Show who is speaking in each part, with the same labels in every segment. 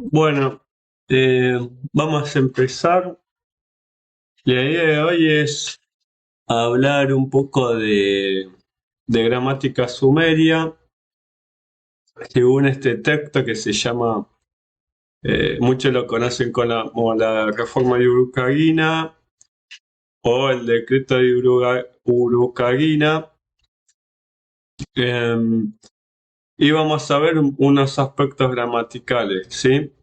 Speaker 1: Bueno, vamos a empezar. La idea de hoy es hablar un poco de gramática sumeria, según este texto que se llama, muchos lo conocen como la Reforma de Urukhagina o el Decreto de Urukhagina. eh, y vamos a ver unos aspectos gramaticales, ¿sí?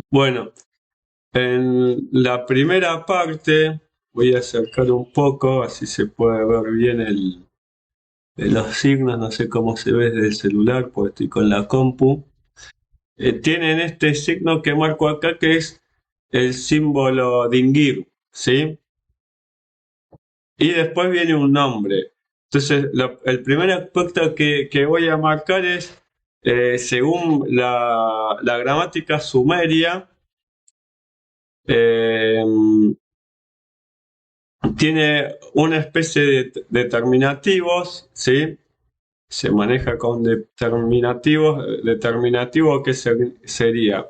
Speaker 1: Bueno, en la primera parte voy a acercar un poco, así se puede ver bien los signos, no sé cómo se ve desde el celular, porque estoy con la compu. Tienen este signo que marco acá, que es el símbolo dingir, ¿sí? Y después viene un nombre. Entonces, el primer aspecto que voy a marcar es, según la gramática sumeria, eh, tiene una especie de determinativos, ¿sí? Se maneja con determinativos. Determinativo, ¿qué sería?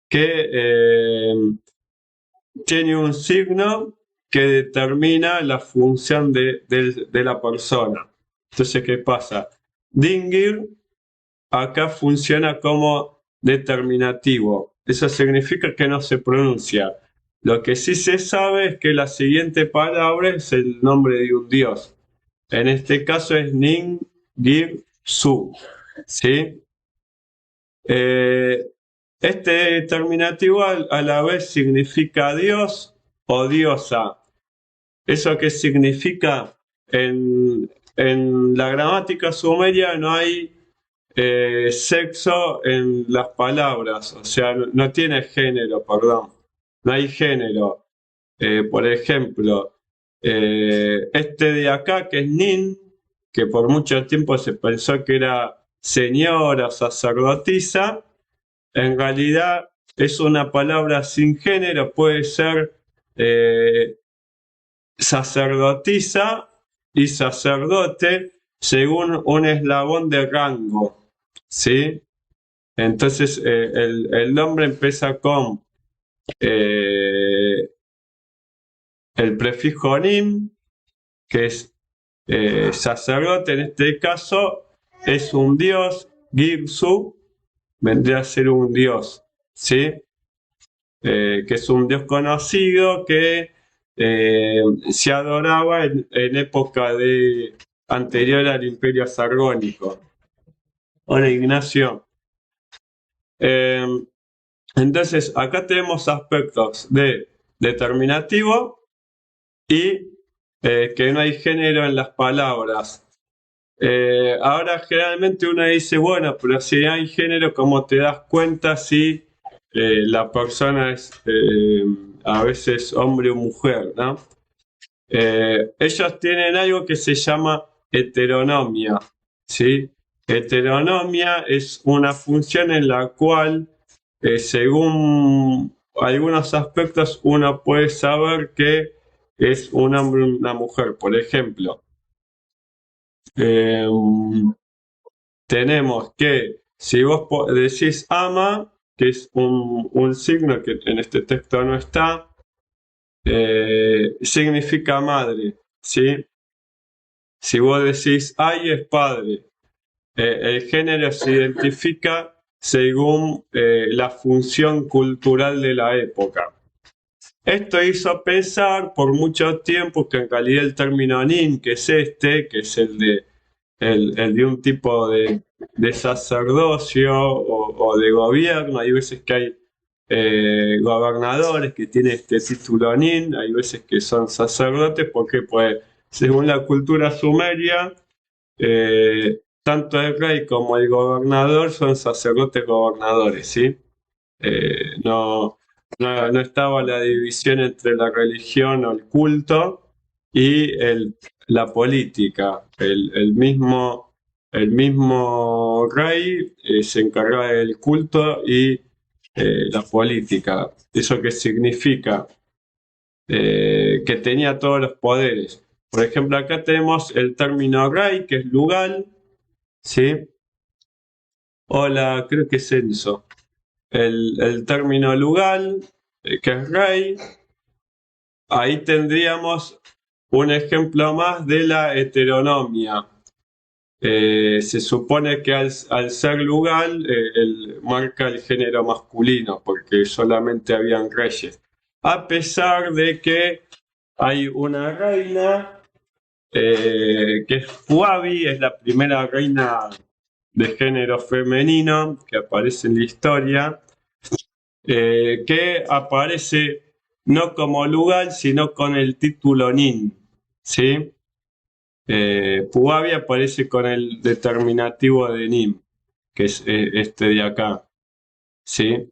Speaker 1: Que tiene un signo que determina la función de la persona. Entonces, ¿qué pasa? Dingir acá funciona como determinativo. Eso significa que no se pronuncia. Lo que sí se sabe es que la siguiente palabra es el nombre de un dios. En este caso es Nin Gir Su. ¿Sí? Eh, este determinativo a la vez significa dios o diosa. ¿Eso qué significa? En la gramática sumeria no hay sexo en las palabras, o sea, no tiene género, perdón, no hay género. Por ejemplo, este de acá, que es Nin, que por mucho tiempo se pensó que era señora, sacerdotisa, en realidad es una palabra sin género, puede ser eh, sacerdotisa y sacerdote según un eslabón de rango, ¿sí? Entonces el nombre empieza con eh, el prefijo nim, que es sacerdote, en este caso es un dios. Girsu vendría a ser un dios, ¿sí? Que es un dios conocido que se adoraba en época anterior al Imperio Sargónico. Hola, Ignacio. Eh, entonces, acá tenemos aspectos de determinativo y que no hay género en las palabras. Ahora generalmente uno dice, bueno, pero si hay género, ¿cómo te das cuenta si la persona es a veces hombre o mujer, ¿no? Ellos tienen algo que se llama heteronomia, ¿sí? Heteronomia es una función en la cual, según algunos aspectos, uno puede saber que es un hombre o una mujer. Por ejemplo, eh, tenemos que si vos decís ama, que es un signo que en este texto no está, significa madre, ¿sí? Si vos decís ay, es padre. El género se identifica según la función cultural de la época. Esto hizo pensar por mucho tiempo que en realidad el término nin, que es este, que es el de un tipo de sacerdocio o de gobierno. Hay veces que hay gobernadores que tienen este título nin, hay veces que son sacerdotes, porque pues según la cultura sumeria, tanto el rey como el gobernador son sacerdotes gobernadores, ¿sí? No, no estaba la división entre la religión o el culto y la política. El mismo rey se encargaba del culto y la política. ¿Eso qué significa? Que tenía todos los poderes. Por ejemplo, acá tenemos el término rey, que es lugal, ¿sí? Hola, creo que es Enzo. el término lugal, que es rey. Ahí tendríamos un ejemplo más de la heteronomia. Se supone que al ser lugal, marca el género masculino, porque solamente habían reyes. A pesar de que hay una reina, que es Fuabi, es la primera reina de género femenino que aparece en la historia, que aparece no como lugal, sino con el título nin, ¿sí? Puabi aparece con el determinativo de nim, que es este de acá, ¿sí?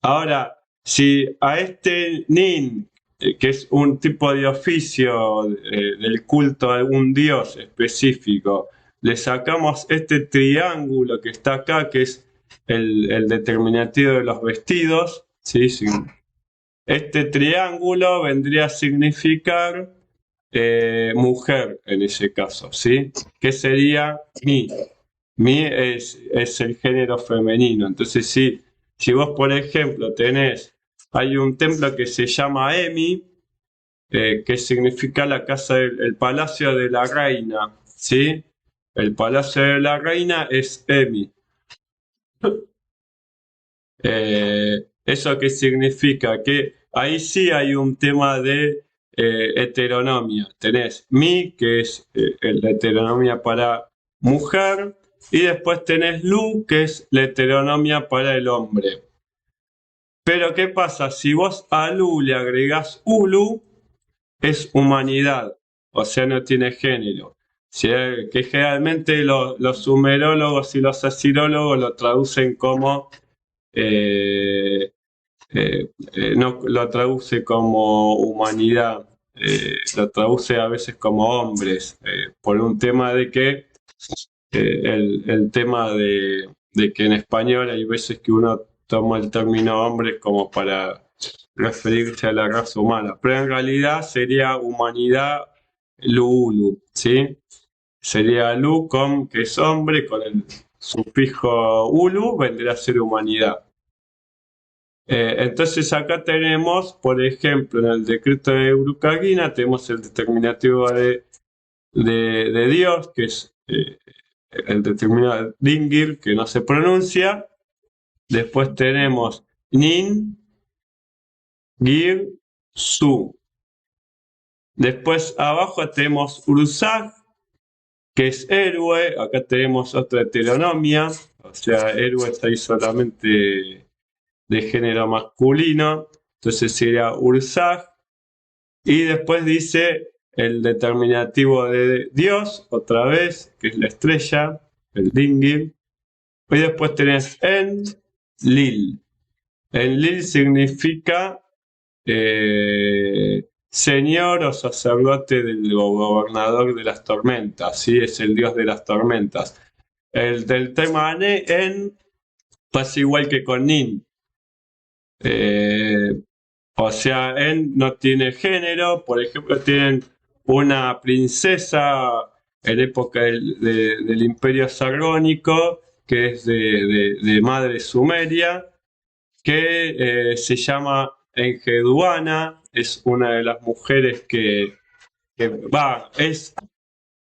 Speaker 1: Ahora, si a este nin, que es un tipo de oficio del culto a algún dios específico, le sacamos este triángulo que está acá, que es el determinativo de los vestidos, ¿sí? Sí. Este triángulo vendría a significar mujer en ese caso, ¿sí? ¿Qué sería mi? Mi es el género femenino. Entonces, si vos, por ejemplo, hay un templo que se llama Emi, que significa la casa el palacio de la reina, ¿sí? El palacio de la reina es Emi. ¿Eso qué significa? Que ahí sí hay un tema de heteronomia. Tenés mi, que es la heteronomia para mujer, y después tenés lu, que es la heteronomia para el hombre. Pero ¿qué pasa? Si vos a lu le agregás ulu, es humanidad, o sea, no tiene género. Que generalmente los sumerólogos y los asirólogos lo traducen como eh, no lo traduce como humanidad, lo traduce a veces como hombres, por un tema de que el tema de que en español hay veces que uno toma el término hombre como para referirse a la raza humana, pero en realidad sería humanidad luulu, ¿sí? Sería lu con que es hombre, con el sufijo ulu vendría a ser humanidad. Entonces acá tenemos, por ejemplo, en el decreto de Eurucagina, tenemos el determinativo de Dios, que es el determinado dingir, que no se pronuncia. Después tenemos nin, gir, su. Después abajo tenemos ursag, que es héroe. Acá tenemos otra heteronomia, o sea, héroe está ahí solamente de género masculino. Entonces sería ursag. Y después dice el determinativo de Dios, otra vez, que es la estrella, el dingil. Y después tenés en Lil. En Lil significa señor o sacerdote del gobernador de las tormentas, ¿sí? Es el dios de las tormentas. El del tema en pasa igual que con Nin. O sea, en no tiene género. Por ejemplo, tienen una princesa en época del Imperio Sargónico, que es de madre sumeria, que se llama Engeduana. Es una de las mujeres es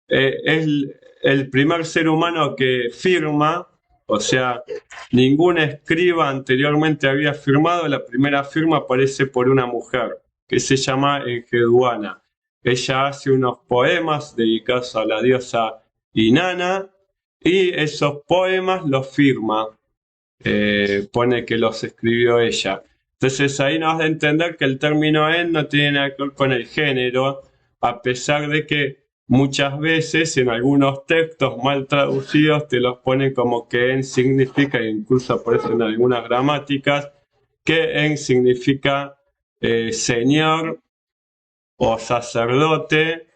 Speaker 1: el primer ser humano que firma, o sea, ningún escriba anteriormente había firmado, la primera firma aparece por una mujer, que se llama Engeduana. Ella hace unos poemas dedicados a la diosa Inanna, y esos poemas los firma, pone que los escribió ella. Entonces ahí nos da a entender que el término en no tiene nada que ver con el género, a pesar de que muchas veces en algunos textos mal traducidos te los ponen como que en significa, e incluso aparece en algunas gramáticas, que en significa señor o sacerdote,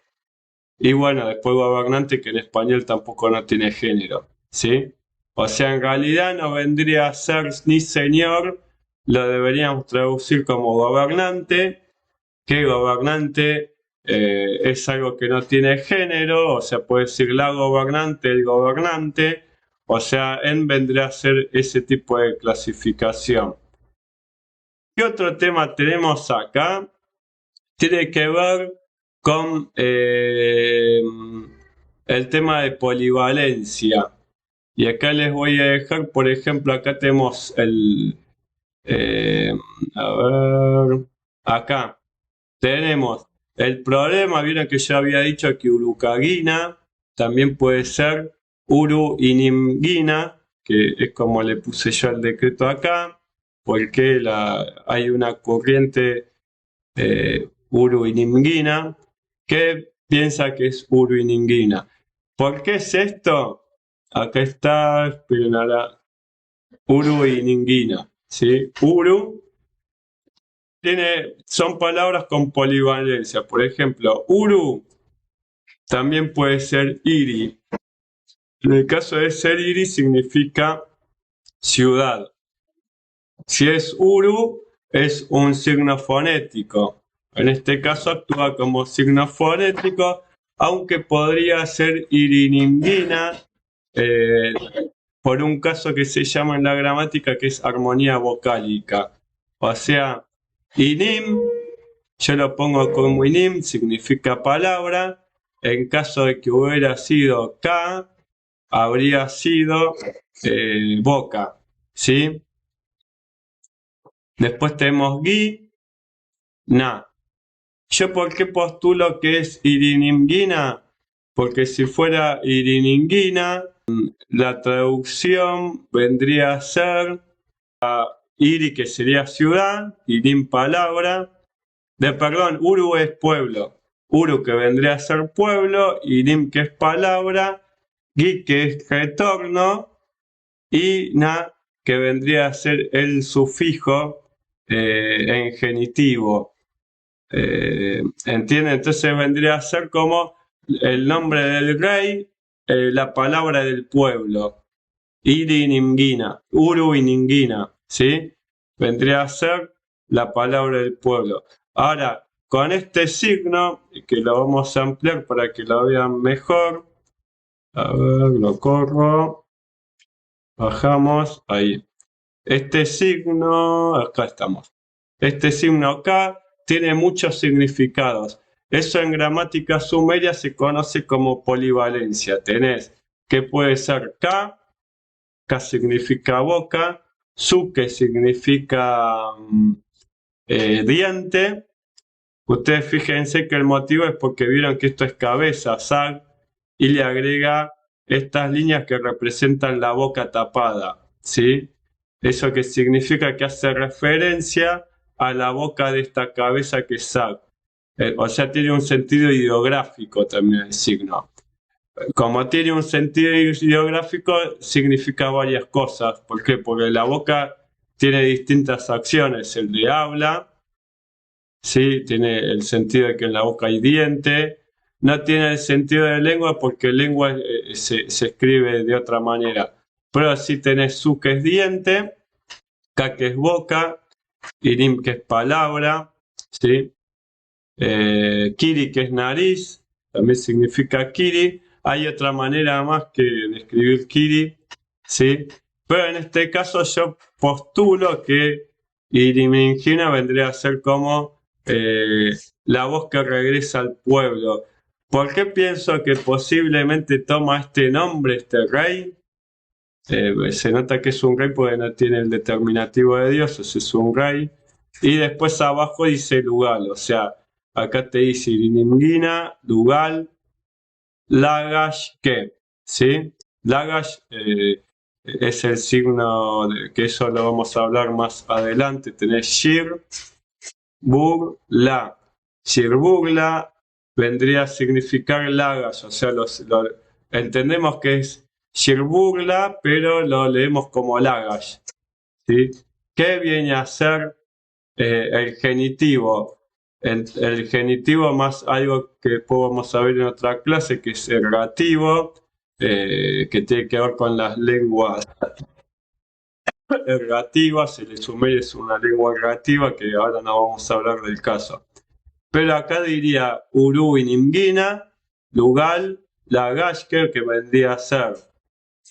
Speaker 1: y bueno, después gobernante, que en español tampoco no tiene género, ¿sí? O sea, en realidad no vendría a ser ni señor, lo deberíamos traducir como gobernante, que gobernante es algo que no tiene género, o sea, puede decir la gobernante, el gobernante, O sea, en vendría a ser ese tipo de clasificación. ¿Qué otro tema tenemos acá? Tiene que ver con el tema de polivalencia. Y acá les voy a dejar, por ejemplo, acá tenemos a ver, acá tenemos el problema, vieron que yo había dicho que urucagina también puede ser uruinimgina, que es como le puse yo el decreto acá, porque hay una corriente uruinimgina que piensa que es uruinimgina. ¿Por qué es esto? Acá está, esperen ahora, uruinimgina, ¿sí? Son palabras con polivalencia. Por ejemplo, uru también puede ser iri. En el caso de ser iri significa ciudad. Si es uru, es un signo fonético. En este caso actúa como signo fonético, aunque podría ser iriningina, por un caso que se llama en la gramática que es armonía vocálica. O sea, inim, yo lo pongo como inim, significa palabra. En caso de que hubiera sido ka, habría sido boca, ¿sí? Después tenemos gui, na. ¿Yo por qué postulo que es iriningina? Porque si fuera iriningina, la traducción vendría a ser iri, que sería ciudad, irin palabra, perdón, uru es pueblo, uru que vendría a ser pueblo, irim que es palabra, gi que es retorno, y na que vendría a ser el sufijo en genitivo. ¿Entienden? Entonces vendría a ser como el nombre del rey, la palabra del pueblo. Iriningina, uruiningina, ¿sí? Vendría a ser la palabra del pueblo. Ahora, con este signo, que lo vamos a ampliar para que lo vean mejor, a ver, lo corro, bajamos, ahí. Este signo, acá estamos. Este signo acá tiene muchos significados. Eso en gramática sumeria se conoce como polivalencia. Tenés que puede ser K, K significa boca, su que significa diente. Ustedes fíjense que el motivo es porque vieron que esto es cabeza, sag, y le agrega estas líneas que representan la boca tapada, ¿sí? Eso que significa que hace referencia a la boca de esta cabeza que es sag. O sea, tiene un sentido ideográfico también el signo. Como tiene un sentido ideográfico, significa varias cosas. ¿Por qué? Porque la boca tiene distintas acciones. El de habla, ¿sí? Tiene el sentido de que en la boca hay diente. No tiene el sentido de lengua porque lengua se escribe de otra manera. Pero sí tenés su que es diente, ka que es boca, irim que es palabra, ¿sí? Kiri que es nariz, también significa kiri. Hay otra manera más que de escribir kiri, ¿sí? Pero en este caso yo postulo que irimingina vendría a ser como la voz que regresa al pueblo. ¿Por qué pienso que posiblemente toma este nombre este rey? Se nota que es un rey porque no tiene el determinativo de Dios, es un rey. Y después abajo dice lugal, o sea, acá te dice iriningina, lugal, lagash, ¿qué? ¿Sí? Lagash es el signo que eso lo vamos a hablar más adelante. Tenés shir, bugla. Shir, bugla vendría a significar lagash, o sea, entendemos que es shir, bugla, pero lo leemos como lagash, ¿sí? ¿Qué viene a ser el genitivo? El genitivo más algo que podemos ver en otra clase, que es ergativo, que tiene que ver con las lenguas ergativas. El sumerio es una lengua ergativa que ahora no vamos a hablar del caso. Pero acá diría uruinimgina, lugal, lagashke, que vendría a ser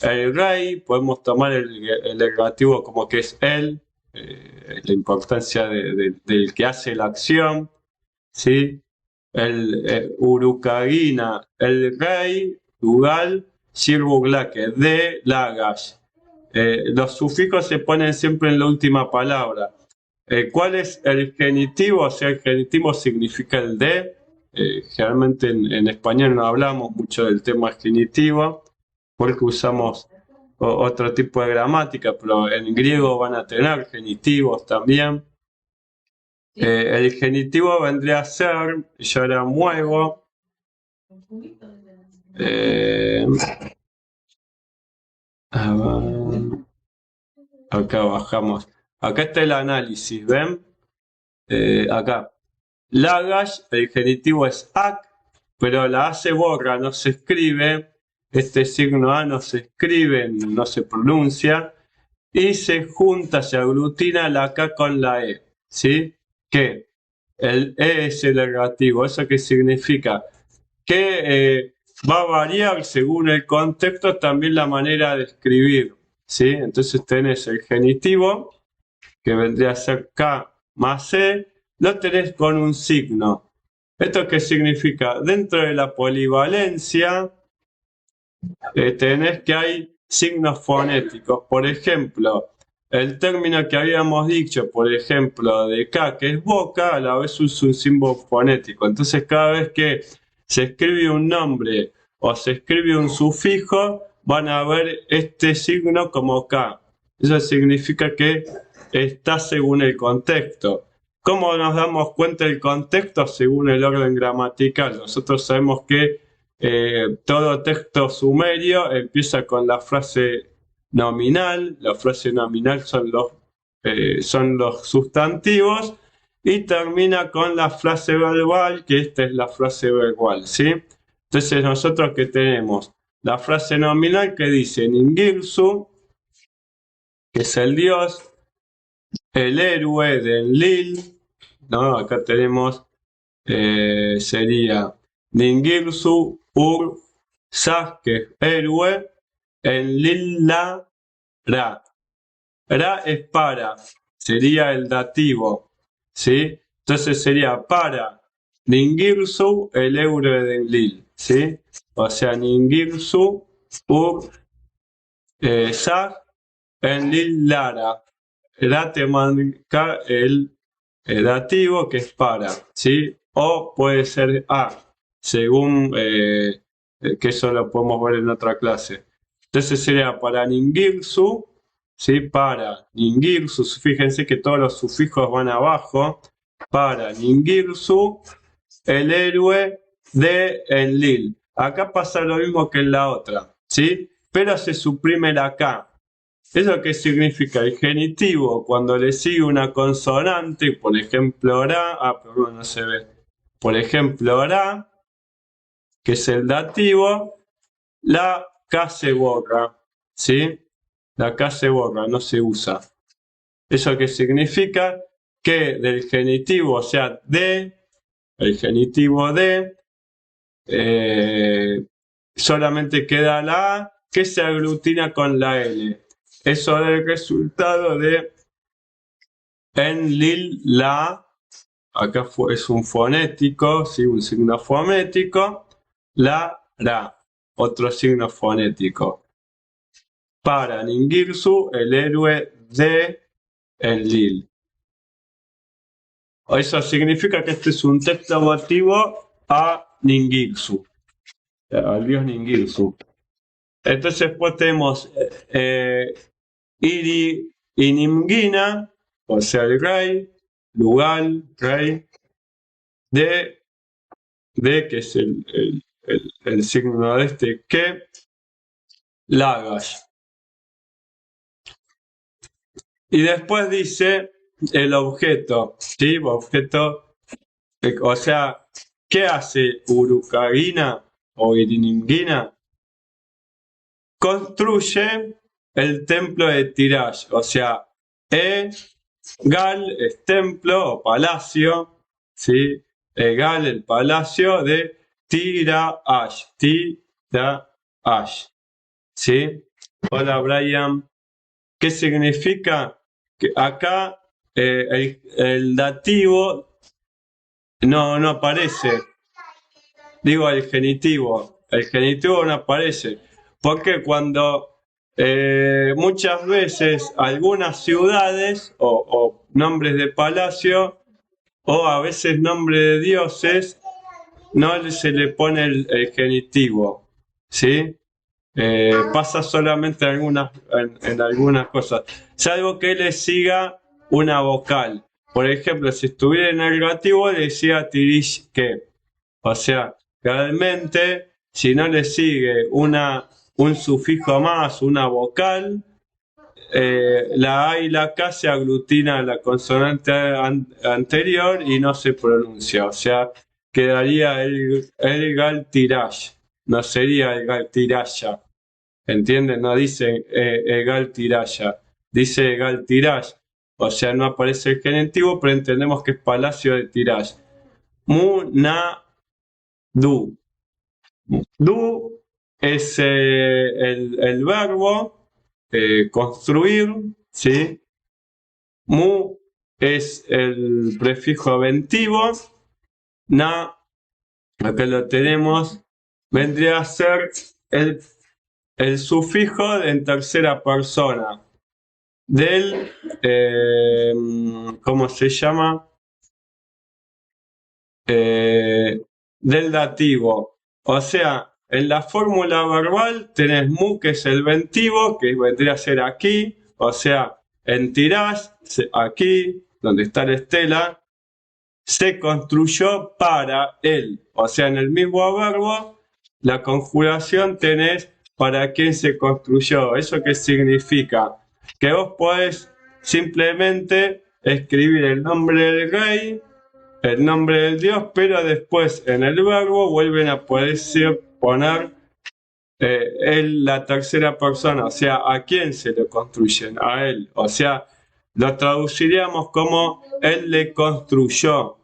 Speaker 1: El rey, podemos tomar el negativo como que es él, la importancia del que hace la acción, ¿sí? El Urucagina, el rey, Ugal, Shirbuglake, de Lagash. Los sufijos se ponen siempre en la última palabra. ¿Cuál es el genitivo? O sea, el genitivo significa el de. Generalmente en español no hablamos mucho del tema genitivo porque usamos otro tipo de gramática, pero en griego van a tener genitivos también. El genitivo vendría a ser, yo ahora muevo. A ver, acá bajamos. Acá está el análisis, ¿ven? Acá. Lagash, el genitivo es ak, pero la A se borra, no se escribe. Este signo A no se escribe, no se pronuncia. Y se junta, se aglutina la K con la E. ¿Sí? ¿Qué? El E es el negativo. ¿Eso qué significa? Que va a variar según el contexto también la manera de escribir. ¿Sí? Entonces tenés el genitivo, que vendría a ser K más E, lo tenés con un signo. ¿Esto qué significa? Dentro de la polivalencia tenés que hay signos fonéticos. Por ejemplo, el término que habíamos dicho, por ejemplo, de K, que es boca, a la vez es un símbolo fonético. Entonces, cada vez que se escribe un nombre o se escribe un sufijo, van a ver este signo como K. Eso significa que está según el contexto. ¿Cómo nos damos cuenta del contexto? Según el orden gramatical. Nosotros sabemos que todo texto sumerio empieza con la frase nominal. La frase nominal son los sustantivos y termina con la frase verbal, que esta es la frase verbal, ¿sí? Entonces nosotros que tenemos la frase nominal que dice Ningirsu, que es el dios, el héroe de Enlil, ¿no? Acá tenemos, sería Ningirsu Ur Sas, que es héroe, Enlil la Ra. Ra es para, sería el dativo, ¿sí? Entonces sería para Ningirsu, el héroe de Enlil, ¿sí? O sea, Ningirsu Ur Sas, Enlil Lara. Ra te marca el dativo que es para, ¿sí? O puede ser a, según que eso lo podemos ver en otra clase. Entonces sería para Ningirsu, ¿sí? Para Ningirsu, fíjense que todos los sufijos van abajo. Para Ningirsu, el héroe de Enlil. Acá pasa lo mismo que en la otra, ¿sí? Pero se suprime la K. ¿Eso qué significa? El genitivo, cuando le sigue una consonante, por ejemplo, ra, perdón, no se ve. Por ejemplo, ra, que es el dativo, la K se borra, ¿sí? La K se borra, no se usa. ¿Eso qué significa? Que del genitivo, o sea, de, el genitivo de, solamente queda la A, que se aglutina con la L. Eso es el resultado de Enlil la, acá es un fonético, ¿sí? Un signo fonético, la ra, otro signo fonético. Para Ningirsu, el héroe de Enlil. Eso significa que este es un texto motivo a Ningirsu, al dios Ningirsu. Entonces después tenemos Iri Inimgina, o sea el rey, Lugal, rey, de que es el signo de este, que Lagash. Y después dice el objeto, ¿sí? Objeto, o sea, ¿qué hace Urukagina o Iriningina? Construye el templo de Tirash, o sea, Gal es templo o palacio, ¿sí? Gal el palacio de Tirash, Tirash, ¿sí? Hola Brian. ¿Qué significa? Que acá el dativo no aparece. Digo el genitivo. El genitivo no aparece. Porque cuando muchas veces algunas ciudades o nombres de palacio o a veces nombres de dioses no se le pone el genitivo. ¿Sí? Pasa solamente en algunas cosas, salvo que le siga una vocal. Por ejemplo, si estuviera en el negativo, le decía tirish que. O sea, realmente, si no le sigue un sufijo más, una vocal, la A y la K se aglutina a la consonante anterior y no se pronuncia. O sea, quedaría el galtirash, no sería el galtiraya. ¿Entienden? No dice Egal Tiraya, dice Egal Tirash. O sea, no aparece el genitivo, pero entendemos que es Palacio de Tirash. Mu, na, du. Du es el verbo construir, ¿sí? Mu es el prefijo aventivo. Na, acá lo tenemos, vendría a ser el sufijo en tercera persona del, ¿cómo se llama? Del dativo. O sea, en la fórmula verbal tenés mu, que es el ventivo, que vendría a ser aquí, o sea, en tirás, aquí, donde está la estela, se construyó para él. O sea, en el mismo verbo, la conjugación tenés para quién se construyó. ¿Eso qué significa? Que vos podés simplemente escribir el nombre del rey, el nombre del dios, pero después en el verbo vuelven a poderse poner la tercera persona, o sea, ¿a quién se le construyen? A él. O sea, lo traduciríamos como él le construyó,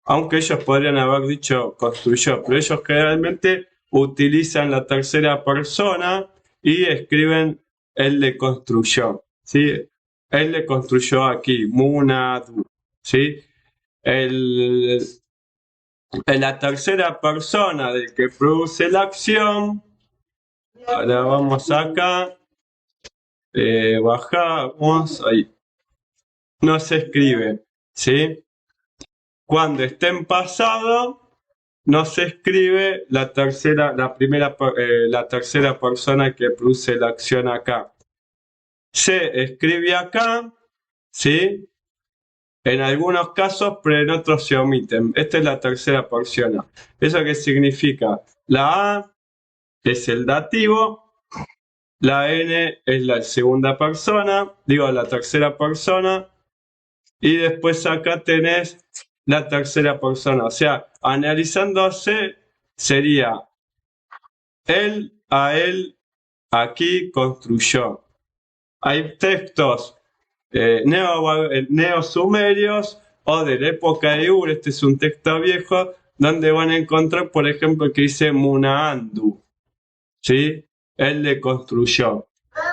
Speaker 1: aunque ellos podrían haber dicho construyó, pero ellos generalmente utilizan la tercera persona y escriben él le construyó, ¿sí? Él le construyó aquí, Munadu, ¿sí? El, en la tercera persona del que produce la acción, ahora vamos acá, bajamos, ahí, no se escribe, ¿sí? Cuando esté en pasado, no se escribe la tercera persona que produce la acción acá. Se escribe acá, ¿sí? En algunos casos, pero en otros se omiten. Esta es la tercera persona. ¿Eso qué significa? La A es el dativo, la N es la segunda persona, digo la tercera persona, y después acá tenés la tercera persona. O sea, analizándose sería él a él aquí construyó. Hay textos neosumerios o de la época de Ur, este es un texto viejo, donde van a encontrar, por ejemplo, que dice Munaandu, ¿sí? Él le construyó.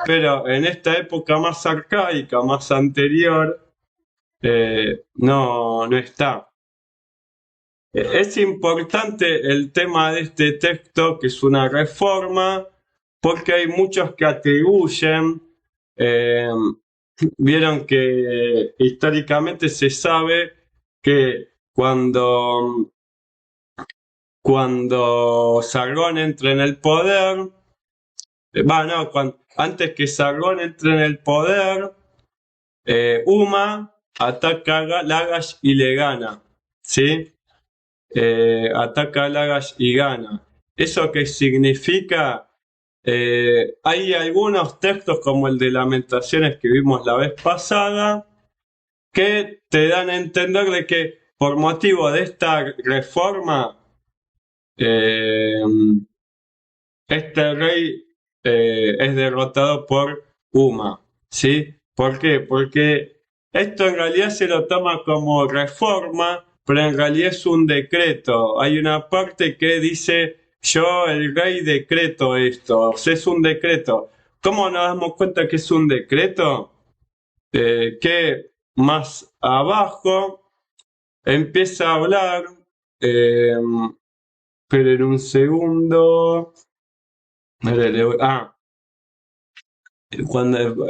Speaker 1: Pero en esta época más arcaica, más anterior, no está. Es importante el tema de este texto, que es una reforma, porque hay muchos que atribuyen, eh, vieron que históricamente se sabe que cuando Sargón entra en el poder, antes que Sargón entre en el poder, Uma ataca a Lagash y le gana, ¿sí? Ataca a Lagash y gana. ¿Eso qué significa? Hay algunos textos como el de Lamentaciones que vimos la vez pasada que te dan a entender de que por motivo de esta reforma eh, este rey es derrotado por Uma, ¿sí? ¿Por qué? Porque esto en realidad se lo toma como reforma, pero en realidad es un decreto. Hay una parte que dice, yo el rey decreto esto, o sea, es un decreto. ¿Cómo nos damos cuenta que es un decreto? Que más abajo empieza a hablar, eh, pero en un segundo, cuando,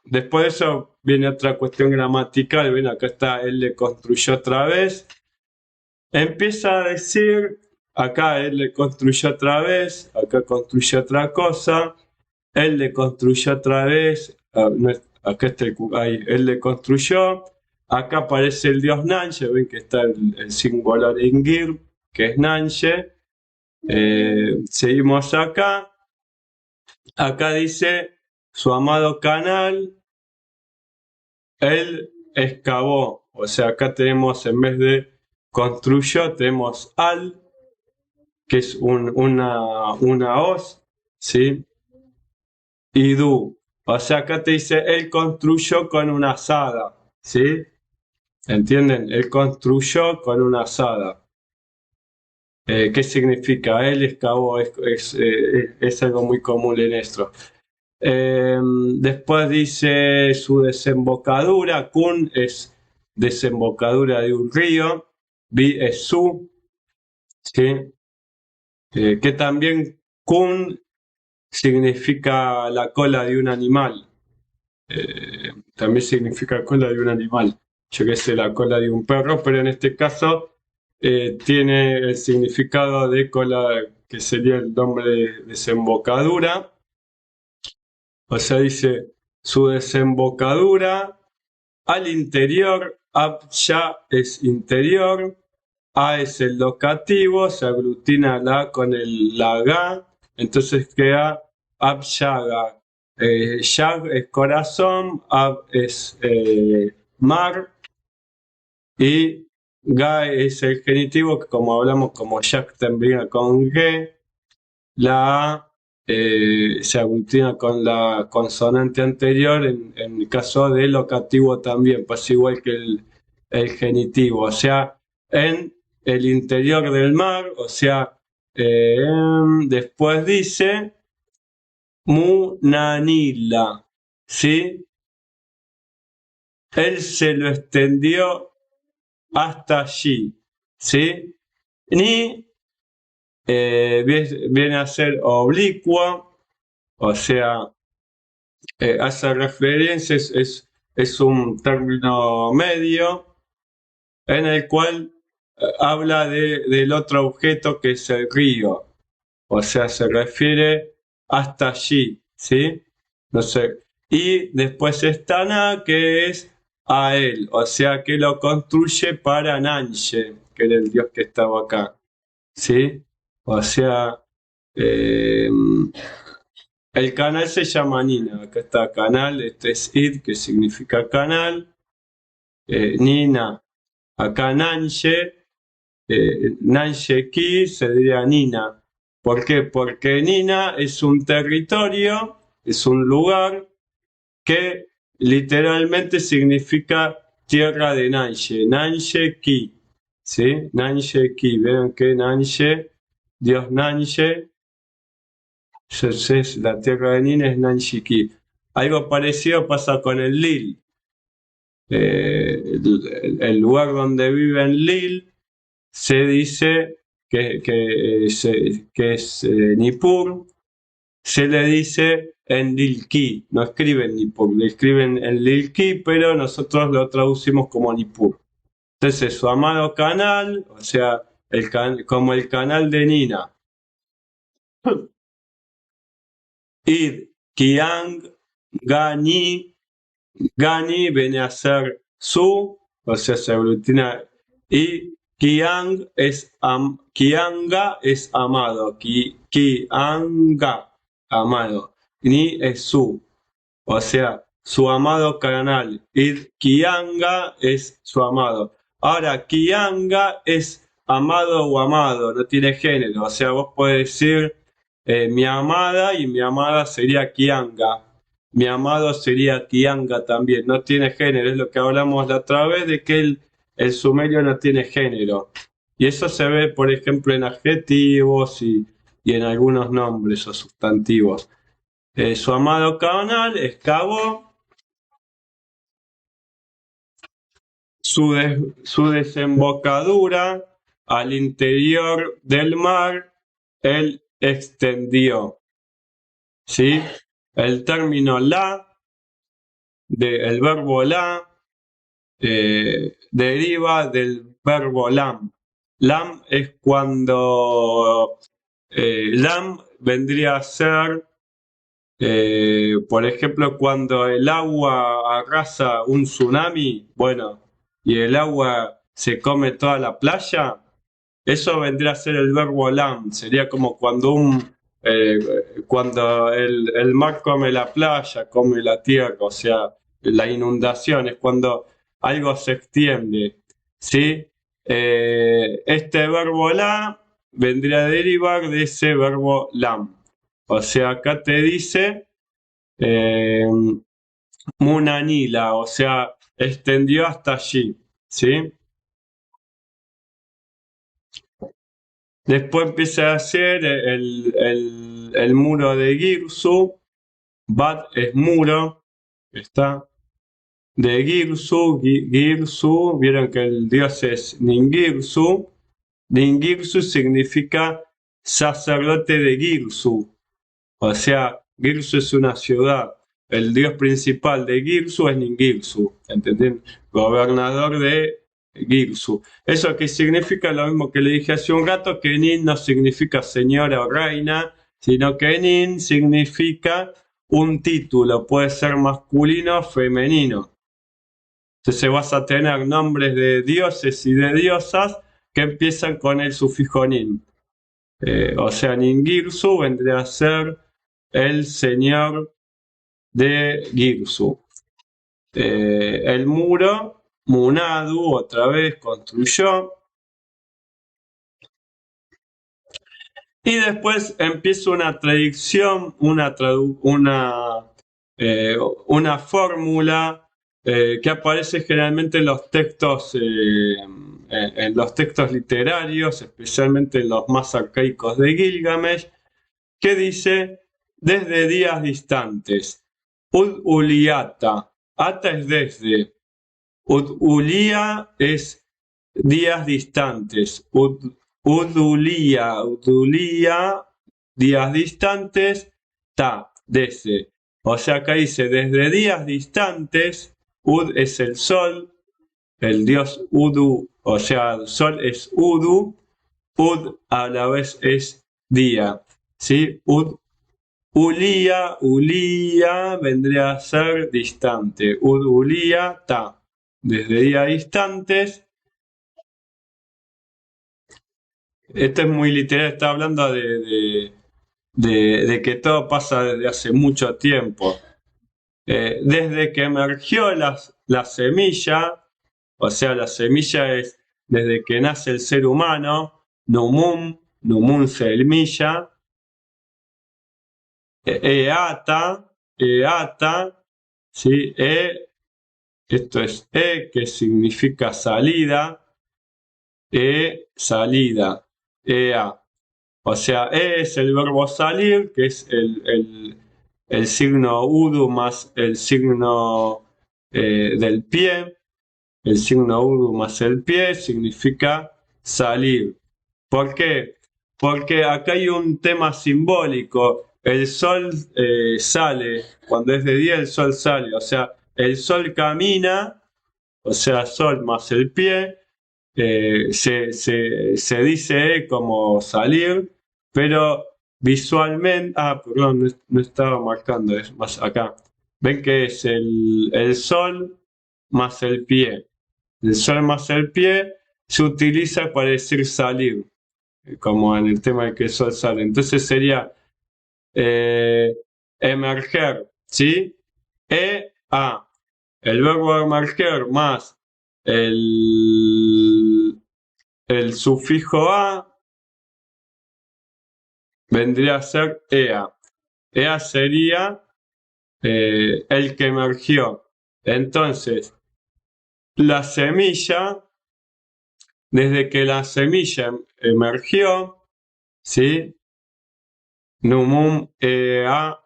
Speaker 1: después de eso viene otra cuestión gramatical, ven, acá está, él le construyó otra vez, empieza a decir, acá él le construyó otra vez, acá construyó otra cosa, él le construyó otra vez, acá está ahí, él le construyó, acá aparece el dios Nanche, ven que está el símbolo de Ingir, que es Nanche, seguimos acá, acá dice su amado canal, él excavó, o sea, acá tenemos en vez de construyó, tenemos al, que es una hoz, ¿sí? Y du, o sea, acá te dice, él construyó con una azada, ¿sí? ¿Entienden? Él construyó con una azada. ¿Qué significa? Él excavó, es algo muy común en esto. Después dice su desembocadura, Kun es desembocadura de un río, Vi es su, ¿sí? Que también Kun significa la cola de un animal. También significa cola de un animal. Yo que sé, la cola de un perro, pero en este caso tiene el significado de cola, que sería el nombre de desembocadura. O sea, dice su desembocadura al interior, ab ya es interior, a es el locativo, se aglutina la con la ga, entonces queda Abyaga. Yag es corazón, Ab es mar y Ga es el genitivo, que como hablamos como Yag termina con G, la A se aglutina con la consonante anterior, en el caso de locativo también, pues igual que el genitivo, o sea, en el interior del mar, o sea, después dice Munanila, ¿sí? Él se lo extendió hasta allí, ¿sí? Ni viene a ser oblicuo, o sea, hace referencia, es un término medio en el cual habla del otro objeto que es el río, o sea, se refiere hasta allí, ¿sí? No sé. Y después está Na, que es a él, o sea, que lo construye para Nanche, que era el dios que estaba acá, ¿sí? O sea, eh, el canal se llama Nina, acá está canal, este es Id, que significa canal, Nina, acá Nanche, Nanche Ki se diría Nina. ¿Por qué? Porque Nina es un territorio, es un lugar que literalmente significa tierra de Nanche, Nanche Ki, ¿sí? Nanche Ki, ven que Nanche, Dios Nanche, la tierra de Nina es Nanche Ki. Algo parecido pasa con el Lil. El lugar donde vive en Lil se dice que es Nippur, se le dice en Lilki, no escriben Nippur, le escriben en Lilki, pero nosotros lo traducimos como Nippur. Entonces, su amado canal, o sea, como el canal de Nina, Id, Kiang, Gani, Gani viene a ser su, o sea, se aglutina, y Kianga es amado, Kianga, amado, Ni es su, o sea, su amado canal, y Kianga es su amado. Ahora, Kianga es amado o amado, no tiene género, o sea, vos podés decir mi amada y mi amada sería Kianga. Mi amado sería Kianga también, no tiene género, es lo que hablamos la otra vez de que el sumerio no tiene género. Y eso se ve, por ejemplo, en adjetivos y en algunos nombres o sustantivos. su amado canal, excavó su desembocadura al interior del mar, él extendió. ¿Sí? El término la, del verbo la, deriva del verbo lam. Lam es cuando lam vendría a ser, por ejemplo, cuando el agua arrasa un tsunami, bueno, y el agua se come toda la playa, eso vendría a ser el verbo lam. Sería como eh, cuando el mar come la playa, come la tierra, o sea, la inundación es cuando algo se extiende, ¿sí? Este verbo la vendría a derivar de ese verbo lam. O sea, acá te dice eh, munanila, o sea, extendió hasta allí, ¿sí? Después empieza a hacer el muro de Girsu. Bat es muro, está. De Girsu, Girsu, vieron que el dios es Ningirsu. Ningirsu significa sacerdote de Girsu. O sea, Girsu es una ciudad. El dios principal de Girsu es Ningirsu, ¿entendés? Gobernador de Girsu. Eso que significa lo mismo que le dije hace un rato, que Nin no significa señora o reina, sino que Nin significa un título, puede ser masculino o femenino. Entonces vas a tener nombres de dioses y de diosas que empiezan con el sufijo Nin. O sea, Ningirsu vendría a ser el señor de Girsu. El muro, Munadu, otra vez construyó. Y después empieza una predicción, una fórmula que aparece generalmente en los textos, en los textos literarios, especialmente en los más arcaicos de Gilgamesh, que dice desde días distantes. Uliata. Ata es desde. Ulia es días distantes. Udulia, días distantes. Ta, desde. O sea, acá dice desde días distantes. Ud es el sol, el dios Udu, o sea, el sol es Udu. Ud a la vez es día. ¿Sí? Ulía vendría a ser distante. Ulía, ta. Desde días distantes. Esto es muy literal, está hablando de que todo pasa desde hace mucho tiempo. Desde que emergió la semilla, o sea, la semilla es desde que nace el ser humano, Numun semilla, Eata, ¿sí? Esto es que significa salida, salida, Ea. O sea, es el verbo salir, que es el signo udu más el signo del pie. El signo udu más el pie significa salir. ¿Por qué? Porque acá hay un tema simbólico. El sol sale, cuando es de día el sol sale, o sea, el sol camina, o sea, sol más el pie, se dice como salir, pero visualmente, perdón, no estaba marcando, es más acá. Ven que es el sol más el pie. El sol más el pie se utiliza para decir salir, como en el tema de que el sol sale. Entonces sería eh, emerger, ¿sí? A. El verbo emerger más el, el sufijo a vendría a ser ea. Ea sería el que emergió. Entonces, la semilla, desde que la semilla emergió, ¿sí? Numum ea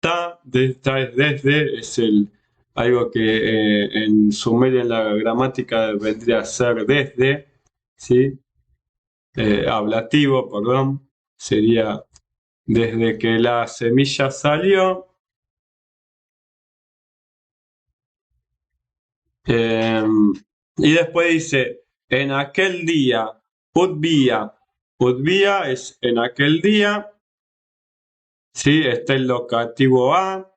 Speaker 1: ta, ta es desde, es algo que en sumerio en la gramática vendría a ser desde, ¿sí? Ablativo, perdón, sería desde que la semilla salió. Y después dice, en aquel día, Udvía. Udvía es en aquel día, ¿sí? Está el locativo a.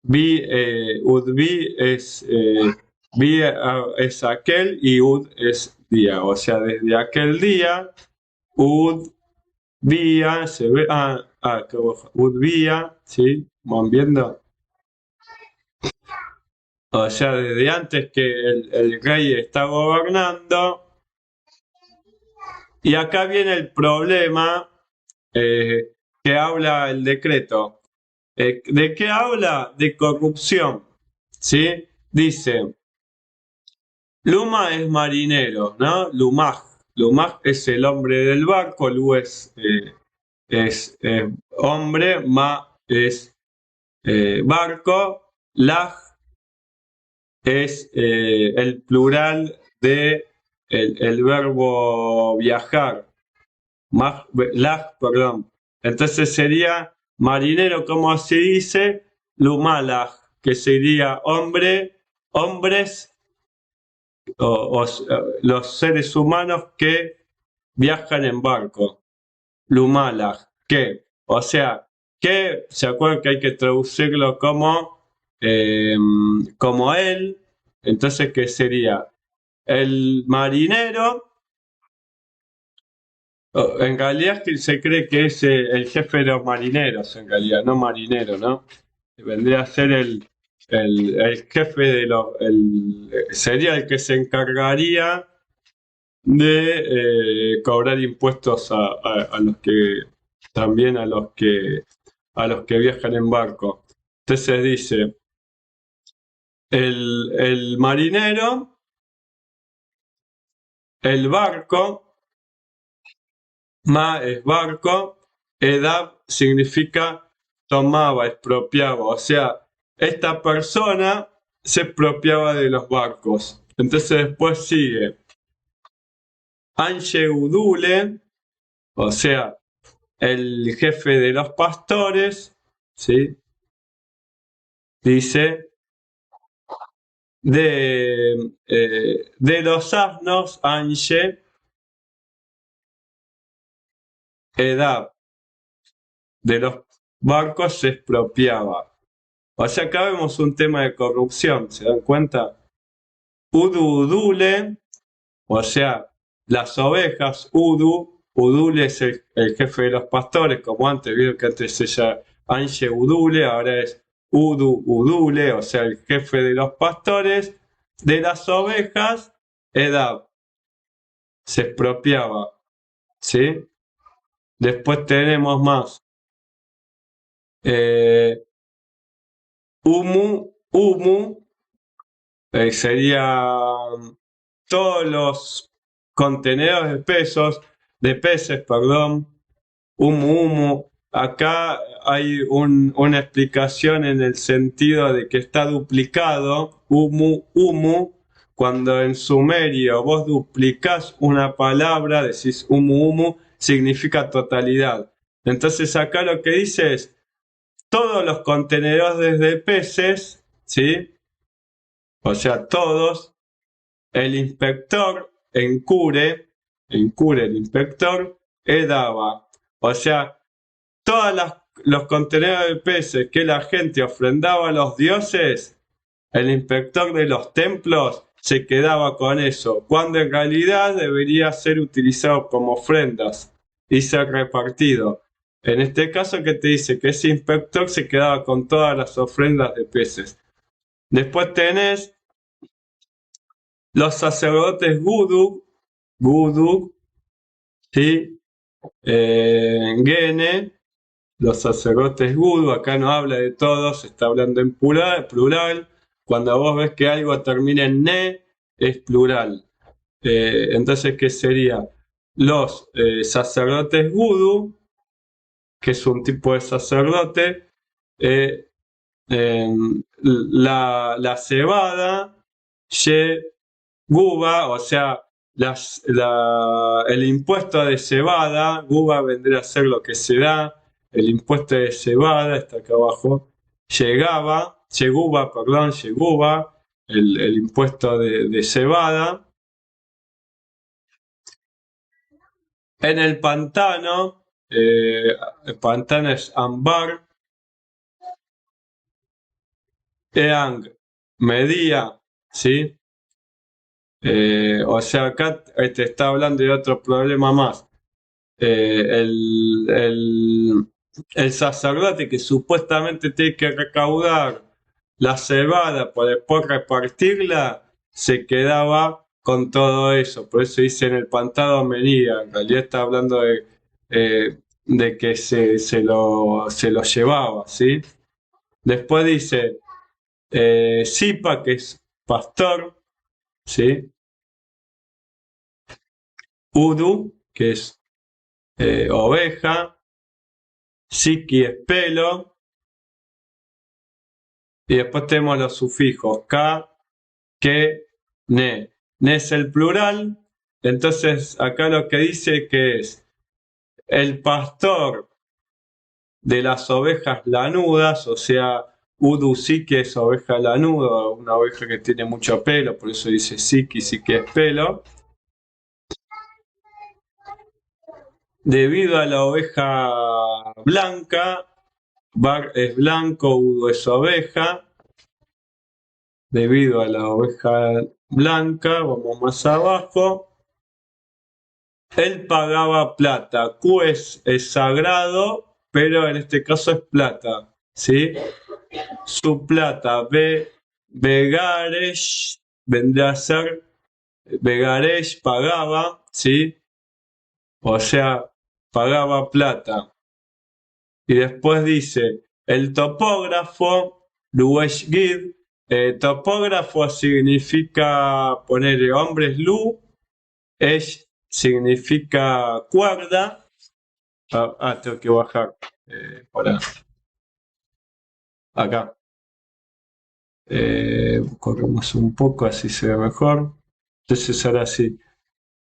Speaker 1: Udvi es aquel y ud es día. O sea, desde aquel día, Udvía, se ve, Udvía, ¿sí? ¿Van viendo? O sea, desde antes que el rey está gobernando. Y acá viene el problema que habla el decreto. ¿De qué habla? De corrupción. ¿Sí? Dice, Luma es marinero, ¿no? Lumaj. Lumaj es el hombre del barco, Lu es hombre, Ma es barco, Laj es el plural de el verbo viajar. Laj, perdón. Entonces sería marinero, como se dice, Lumalaj, que sería hombre, hombres o los seres humanos que viajan en barco. Lumalaj, que, o sea, que se acuerdan que hay que traducirlo como él, entonces que sería el marinero. En realidad es que se cree que es el jefe de los marineros, en realidad, no marinero, ¿no? Vendría a ser el jefe de los... sería el que se encargaría de cobrar impuestos a los que... también a los que viajan en barco. Entonces dice, el marinero, el barco, Ma es barco, Edab significa tomaba, expropiaba, o sea, esta persona se expropiaba de los barcos. Entonces después sigue Anche Udule, o sea, el jefe de los pastores, ¿sí? Dice de los asnos, Anche, Edab, de los barcos se expropiaba. O sea, acá vemos un tema de corrupción, ¿se dan cuenta? Udule, o sea, las ovejas, Udule es el jefe de los pastores, como antes, vieron que antes se llama Anche Udule, ahora es Udule, o sea, el jefe de los pastores, de las ovejas, Edab, se expropiaba, ¿sí? Después tenemos más. Humu, sería todos los contenedores de peces, perdón, humu. Acá hay una explicación en el sentido de que está duplicado, humu. Cuando en sumerio vos duplicás una palabra, decís humu, significa totalidad. Entonces acá lo que dice es, todos los contenedores de peces, ¿sí? O sea, todos, el inspector encure el inspector, daba. O sea, todos los contenedores de peces que la gente ofrendaba a los dioses, el inspector de los templos se quedaba con eso, cuando en realidad debería ser utilizado como ofrendas y ser repartido. En este caso que te dice que ese inspector se quedaba con todas las ofrendas de peces. Después tenés los sacerdotes Gudú, ¿sí? Gene, los sacerdotes Gudú, acá no habla de todos, está hablando en plural. Cuando vos ves que algo termina en ne, es plural. Entonces, ¿qué sería? Los sacerdotes Gudú, que es un tipo de sacerdote, eh, la cebada, guba, o sea, el impuesto de cebada, guba vendría a ser lo que se da, el impuesto de cebada, está acá abajo, lleguba, el impuesto de cebada. En el pantano, el pantano es ambar, eang, medía, ¿sí? O sea, acá te está hablando de otro problema más. El sacerdote que supuestamente tiene que recaudar la cebada para después repartirla, se quedaba con todo eso. Por eso dice en el pantano medía. En realidad está hablando de que se lo llevaba, ¿sí? Después dice Zipa, que es pastor, ¿sí? Udu, que es oveja, Siki es pelo, y después tenemos los sufijos ka, que, ne. Ne es el plural, entonces acá lo que dice que es el pastor de las ovejas lanudas, o sea, Udu Siki es oveja lanuda, una oveja que tiene mucho pelo, por eso dice Siki, Siki es pelo. Debido a la oveja blanca, Bar es blanco, Udo es oveja. Debido a la oveja blanca, vamos más abajo. Él pagaba plata. Q es sagrado, pero en este caso es plata. ¿Sí? Su plata, Begaresh, vendría a ser, Begaresh pagaba, ¿sí? O sea, pagaba plata. Y después dice, el topógrafo, Luesh Gid, topógrafo significa poner hombres Lu, Esh significa cuerda. Tengo que bajar para acá. Corremos un poco, así se ve mejor. Entonces ahora sí.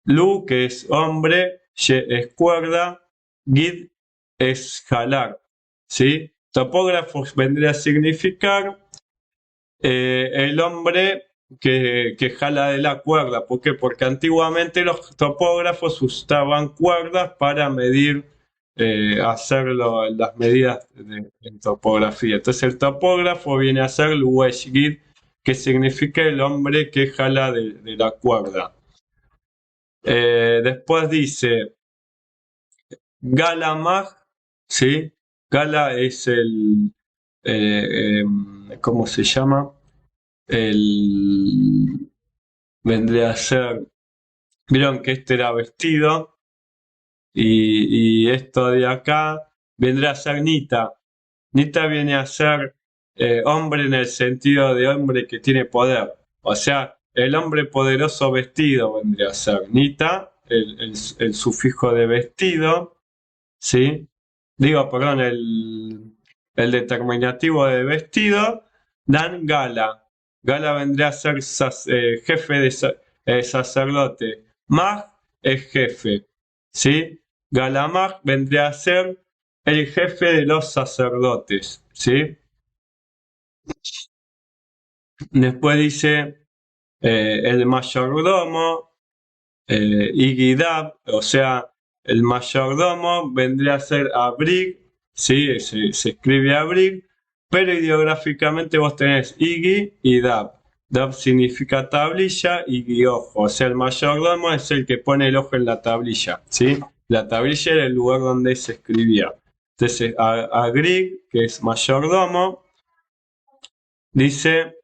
Speaker 1: Lu, que es hombre, Ye es cuerda, Gid es jalar. ¿Sí? Topógrafos vendría a significar el hombre que jala de la cuerda. ¿Por qué? Porque antiguamente los topógrafos usaban cuerdas para medir, las medidas en topografía. Entonces el topógrafo viene a ser el Weshgid, que significa el hombre que jala de la cuerda. Después dice Galamag, ¿sí? Gala es ¿cómo se llama? Vendría a ser, vieron que este era vestido y esto de acá vendría a ser Nita. Nita viene a ser hombre en el sentido de hombre que tiene poder. O sea, el hombre poderoso vestido vendría a ser Nita, el sufijo de vestido, ¿sí? Digo, perdón, el determinativo de vestido, dan gala. Gala vendría a ser jefe de sacerdote. Mag es jefe. ¿Sí? Galamag vendría a ser el jefe de los sacerdotes. ¿Sí? Después dice el mayordomo, Igidab, o sea, el mayordomo vendría a ser Abrig, ¿sí? Se escribe Abrig, pero ideográficamente vos tenés Igi y Dab. Dab significa tablilla, Igi ojo, o sea, el mayordomo es el que pone el ojo en la tablilla, ¿sí? La tablilla era el lugar donde se escribía. Entonces, Agrig, que es mayordomo, dice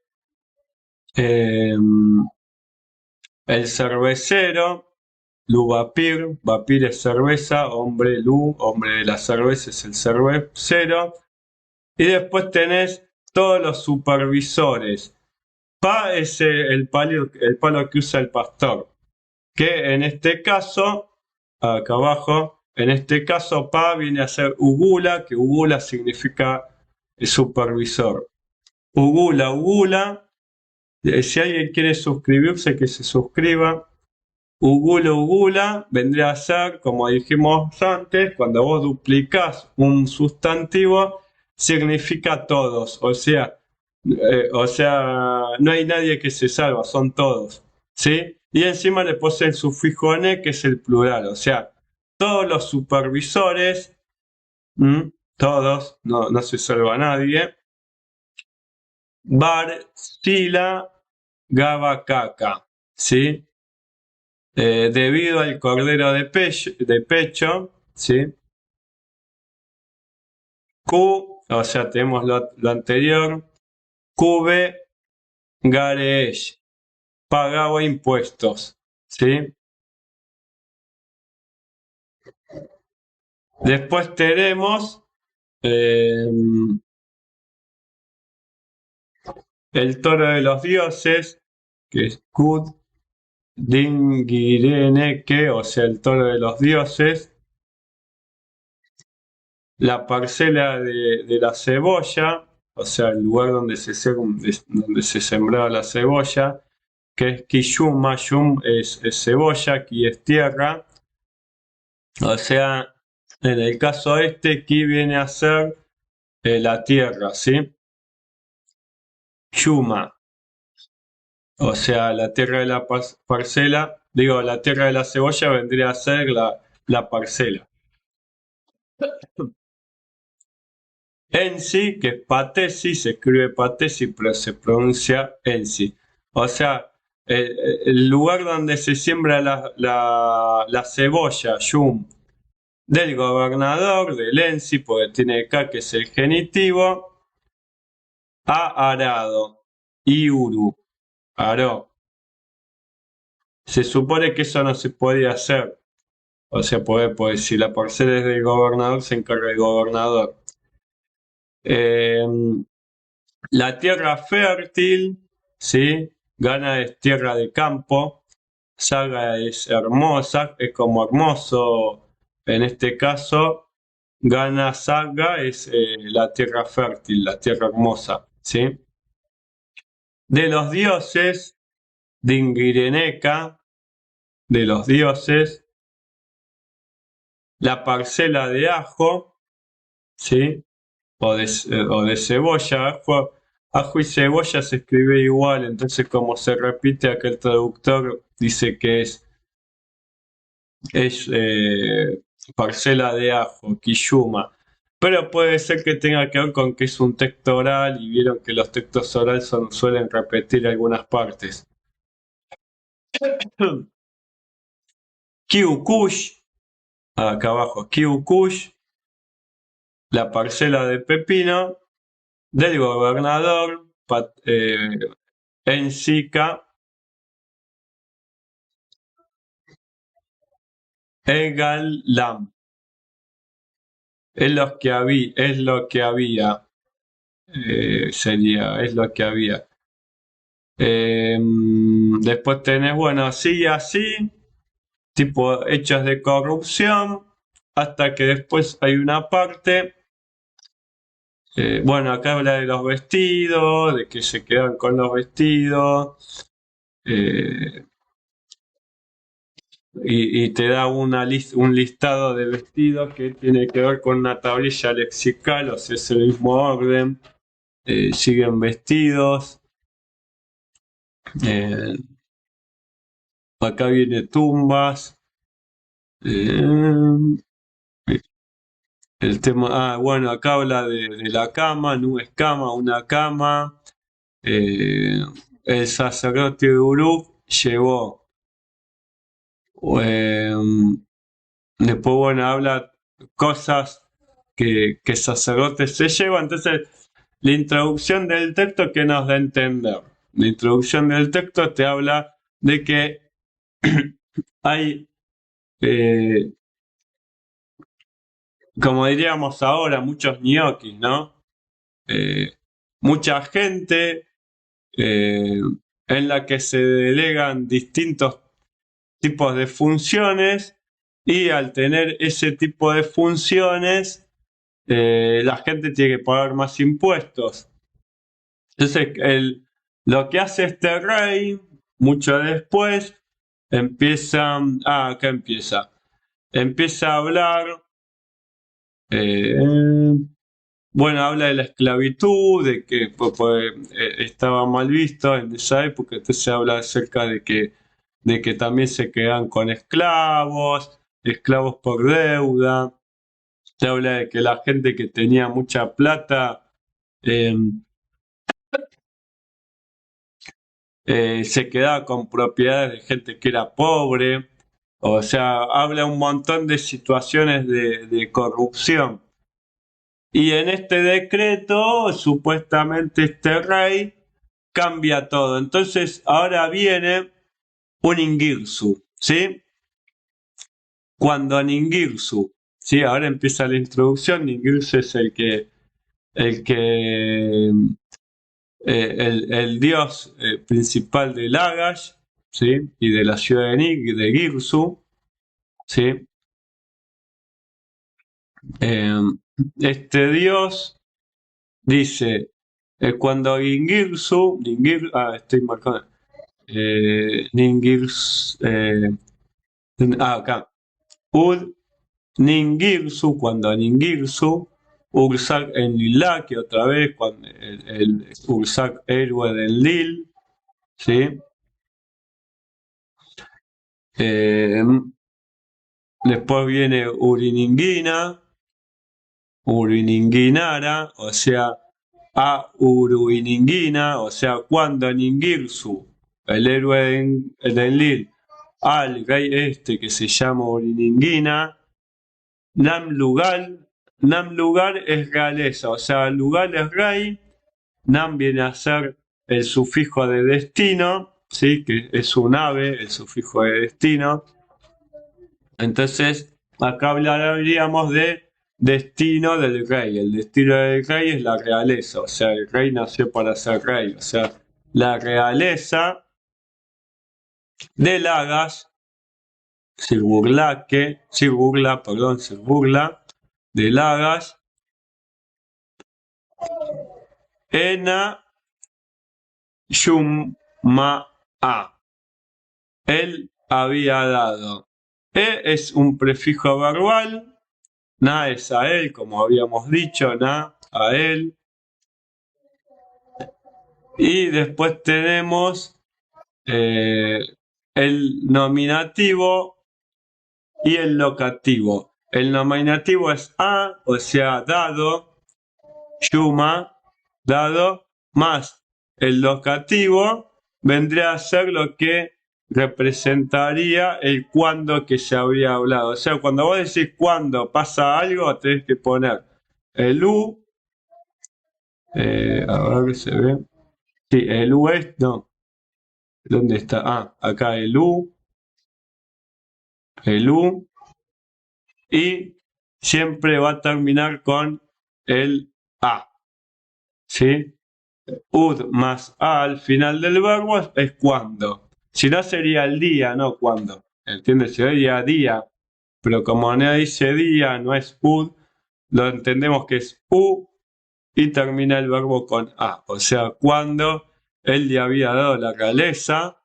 Speaker 1: el cervecero, Luvapir, Vapir es cerveza, hombre hombre de la cerveza es el cervecero. Y después tenés todos los supervisores. Pa es el palo que usa el pastor. Que en este caso, acá abajo, en este caso Pa viene a ser Ugula, que Ugula significa supervisor. Ugula. Si alguien quiere suscribirse, que se suscriba. Ugula vendría a ser, como dijimos antes, cuando vos duplicás un sustantivo, significa todos. No hay nadie que se salva, son todos. ¿Sí? Y encima le puse el sufijo ne, que es el plural. O sea, todos los supervisores, todos, no se salva nadie. Bar, Sila, Gaba, Caca. ¿Sí? Debido al cordero de pecho, ¿sí? Q, o sea, tenemos lo anterior. QB, Garesh, pagaba impuestos, ¿sí? Después tenemos el toro de los dioses, que es Kud, Dingireneke, o sea, el toro de los dioses. La parcela de la cebolla, o sea, el lugar donde se sembraba la cebolla, que es Kishuma, Yum es cebolla, Ki es tierra. O sea, en el caso este, Ki viene a ser la tierra, ¿sí? Yuma, o sea, la tierra de la parcela, digo, la tierra de la cebolla vendría a ser la parcela. Ensi, que es patesi, se escribe patesi, pero se pronuncia ensi. O sea, el lugar donde se siembra la cebolla, yum, del gobernador, del ensi, porque tiene K, que es el genitivo, ha arado, iuru, aró. Se supone que eso no se podía hacer. O sea, pues si la parcela es del gobernador, se encarga el gobernador. La tierra fértil, ¿sí? Gana es tierra de campo. Saga es hermosa, es como hermoso. En este caso, gana saga es la tierra fértil, la tierra hermosa, ¿sí? De los dioses, Dingireneca, de los dioses, la parcela de ajo, ¿sí? O de cebolla. Ajo y cebolla se escribe igual, entonces como se repite acá el traductor dice que es parcela de ajo, Kishuma. Pero puede ser que tenga que ver con que es un texto oral y vieron que los textos orales suelen repetir algunas partes. Kyukush, acá abajo, Kyukush, la parcela de pepino del gobernador Ensika, Egal Lam. Es lo que había, es lo que había. Es lo que había. Después tenés, bueno, así, tipo hechos de corrupción, hasta que después hay una parte, bueno, acá habla de los vestidos, de que se quedan con los vestidos, y te da un listado de vestidos que tiene que ver con una tablilla lexical, o sea, es el mismo orden, siguen vestidos. Acá viene tumbas. El tema, bueno, acá habla de la cama, no es cama, una cama. El sacerdote de Uruk llevó. Después, bueno, habla cosas que sacerdotes se llevan. Entonces, la introducción del texto, ¿qué nos da a entender? La introducción del texto te habla de que hay, como diríamos ahora, muchos ñoquis, ¿no? Mucha gente en la que se delegan distintos tipos de funciones y al tener ese tipo de funciones la gente tiene que pagar más impuestos. Entonces, lo que hace este rey, mucho después, acá empieza a hablar, bueno, habla de la esclavitud, de que estaba mal visto en esa época, entonces habla acerca de que también se quedan con esclavos por deuda. Se habla de que la gente que tenía mucha plata eh, se quedaba con propiedades de gente que era pobre. O sea, habla un montón de situaciones de corrupción. Y en este decreto, supuestamente este rey cambia todo. Entonces, ahora viene un Ningirsu, ¿sí? Cuando Ningirsu, ¿sí? Ahora empieza la introducción. Ningirsu es el dios principal de Lagash, ¿sí? Y de la ciudad de Girsu, ¿sí? Este dios dice, cuando estoy marcando, acá, cuando Ningirsu, Ursak en Lilaki, otra vez, cuando el Ursak héroe del Lil, ¿sí? Después viene Urininginara, o sea, a Uruiningina, o sea, cuando Ningirsu, el héroe de Enlil, al rey este que se llama Uriningina, Nam lugar es realeza, o sea, lugar es rey, Nam viene a ser el sufijo de destino, ¿sí? Que es un ave, el sufijo de destino. Entonces, acá hablaríamos de destino del rey. El destino del rey es la realeza, o sea, el rey nació para ser rey, o sea, la realeza de Lagash, Sirburla, de Lagash, Ena Shuma'a. Él había dado. Es un prefijo verbal. Na es a él, como habíamos dicho, na a él. Y después tenemos el nominativo y el locativo. El nominativo es a, o sea, dado, Yuma, dado, más el locativo vendría a ser lo que representaría el cuándo que se había hablado. O sea, cuando vos decís cuándo pasa algo, tenés que poner el U, a ver si se ve. Sí, el U es, no, ¿dónde está? Acá el U, y siempre va a terminar con el A, ¿sí? Ud más A al final del verbo es cuando. Si no sería el día, no cuando. ¿Entiendes? Sería día. Pero como no dice día, no es ud, lo entendemos que es U y termina el verbo con A. O sea, cuando él le había dado la realeza.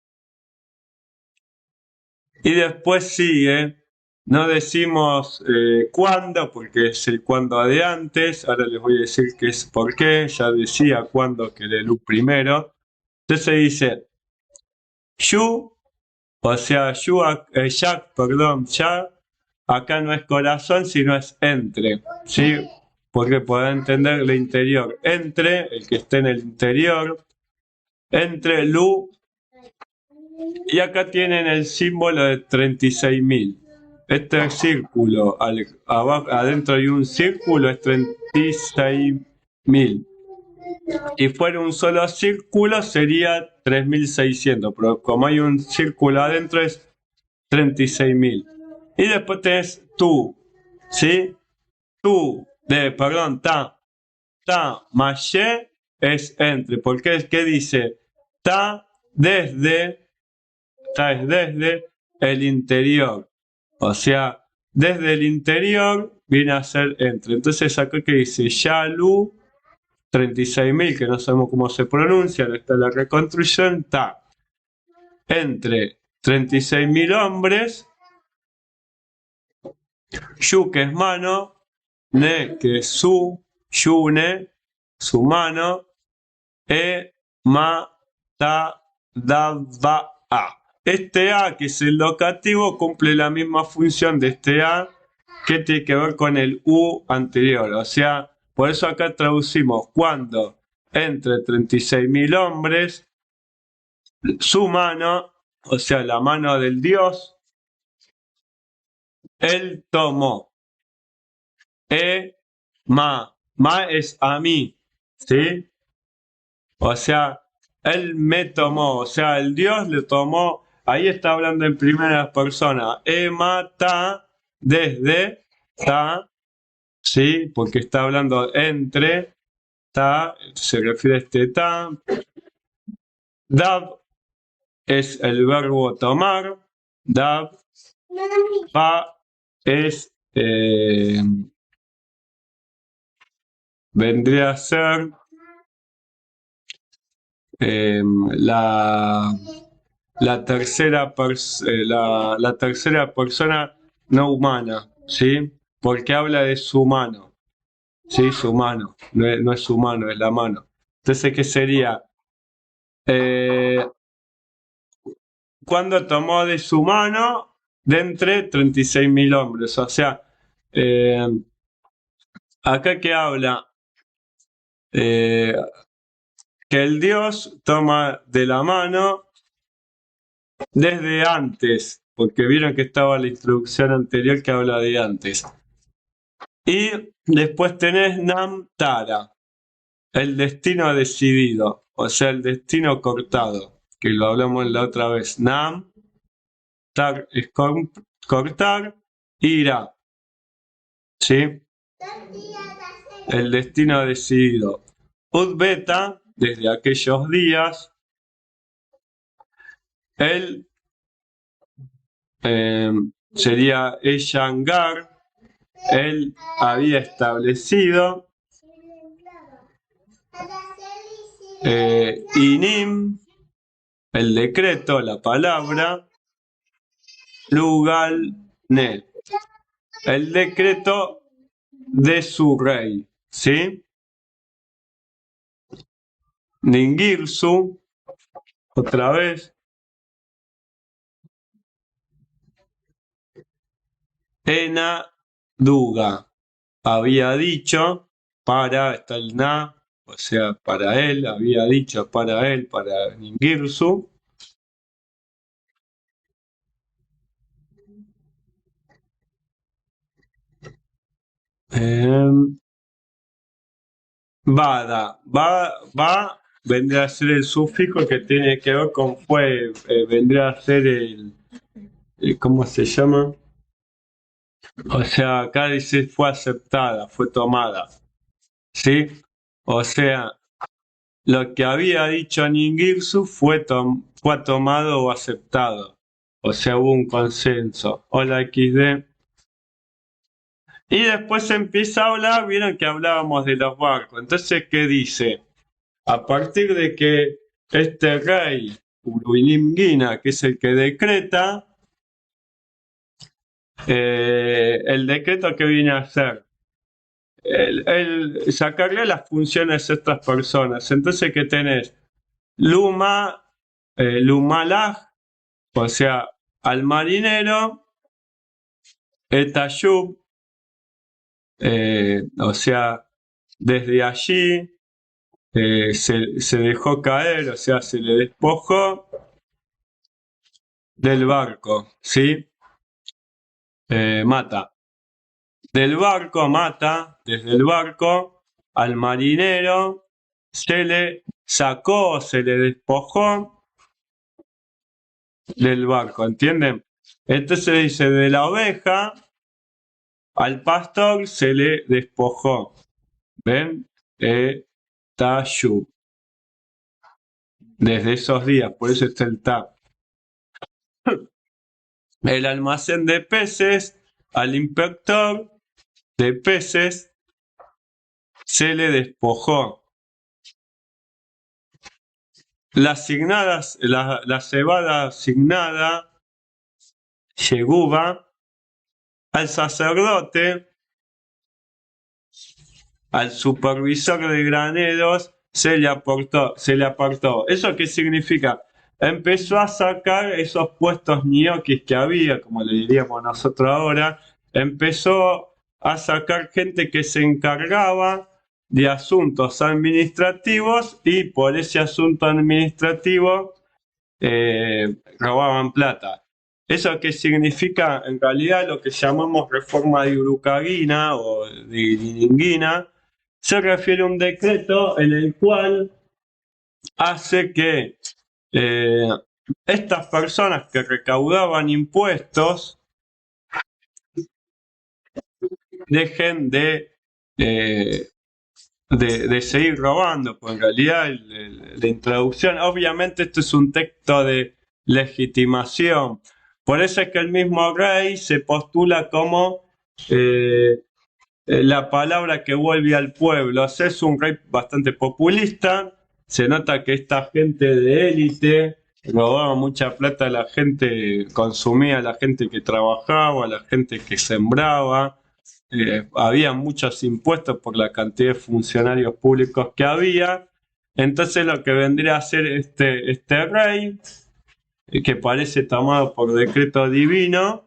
Speaker 1: Y después sigue, no decimos cuándo, porque es el cuándo de antes. Ahora les voy a decir qué es por qué. Ya decía cuándo que el U primero. Entonces dice, Yu, o sea, Jack, perdón, ya, acá no es corazón, sino es entre, ¿sí? Porque pueden entender el interior. Entre, el que esté en el interior, entre Lu, y acá tienen el símbolo de 36.000. Este círculo, abajo, adentro hay un círculo, es 36.000. Si fuera un solo círculo sería 3.600, pero como hay un círculo adentro es 36.000. Y después tenés tú, ¿sí? Tú, perdón, maché es entre. ¿Por qué? ¿Qué dice? Ta es desde el interior. O sea, desde el interior viene a ser entre. Entonces acá que dice Yalu 36.000, que no sabemos cómo se pronuncia, no está la reconstrucción, está entre 36.000 hombres, Yu que es mano, Ne que es su, Yune, su mano, Ma, Ta, Da, Va, A. Este A, que es el locativo, cumple la misma función de este A que tiene que ver con el U anterior. O sea, por eso acá traducimos cuando entre 36.000 hombres, su mano, o sea, la mano del Dios, él tomó. Ma es a mí, ¿sí? O sea, él me tomó, o sea, el Dios le tomó, ahí está hablando en primera persona, mata desde, ta, ¿sí? Porque está hablando entre, ta, se refiere a este ta, dab es el verbo tomar, dab, pa es, vendría a ser la tercera persona no humana, ¿sí? Porque habla de su mano, ¿sí? Su mano, no es su mano, es la mano. Entonces, ¿qué sería? Cuando tomó de su mano de entre 36.000 hombres, o sea, acá que habla que el Dios toma de la mano desde antes, porque vieron que estaba la introducción anterior que habla de antes. Y después tenés Nam Tara, el destino decidido, o sea, el destino cortado, que lo hablamos la otra vez. Nam, Tar es cortar, Ira, ¿sí? El destino decidido. Udbeta, desde aquellos días, él sería Eshangar, él había establecido Inim, el decreto, la palabra, Lugal-Ne, el decreto de su rey, ¿sí? Ningirsu, otra vez, Ena Duga, había dicho para, está el Na, o sea, para él, había dicho para él, para Ningirsu. Bada, va, vendría a ser el sufijo que tiene que ver con fue, vendría a ser ¿cómo se llama? O sea, acá dice fue aceptada, fue tomada, ¿sí? O sea, lo que había dicho Ningirsu fue tomado o aceptado. O sea, hubo un consenso. Hola XD. Y después se empieza a hablar, vieron que hablábamos de los barcos. Entonces, ¿qué dice? A partir de que este rey, Uruilimgina, que es el que decreta, el decreto que viene a hacer, el sacarle las funciones a estas personas. Entonces, ¿qué tenés? Lumalaj, o sea, al marinero, Etayub, o sea, desde allí se dejó caer, o sea, se le despojó del barco, ¿sí? Mata. Del barco mata, desde el barco al marinero, se le sacó, se le despojó del barco, ¿entienden? Entonces dice, de la oveja al pastor se le despojó. ¿Ven? Tayu. Desde esos días, por eso está el ta. El almacén de peces al inspector de peces se le despojó. La cebada asignada, Yeguba, al sacerdote, al supervisor de graneros, se le apartó. ¿Eso qué significa? Empezó a sacar esos puestos ñoquis que había, como le diríamos nosotros ahora, empezó a sacar gente que se encargaba de asuntos administrativos y por ese asunto administrativo robaban plata. ¿Eso qué significa? En realidad lo que llamamos reforma de Urucaguina o de Iringuina se refiere a un decreto en el cual hace que estas personas que recaudaban impuestos dejen de seguir robando, pues en realidad la introducción, obviamente esto es un texto de legitimación, por eso es que el mismo rey se postula como la palabra que vuelve al pueblo. O sea, es un rey bastante populista, se nota que esta gente de élite robaba mucha plata a la gente, consumía a la gente que trabajaba, a la gente que sembraba. Había muchos impuestos por la cantidad de funcionarios públicos que había. Entonces lo que vendría a ser este rey, que parece tomado por decreto divino,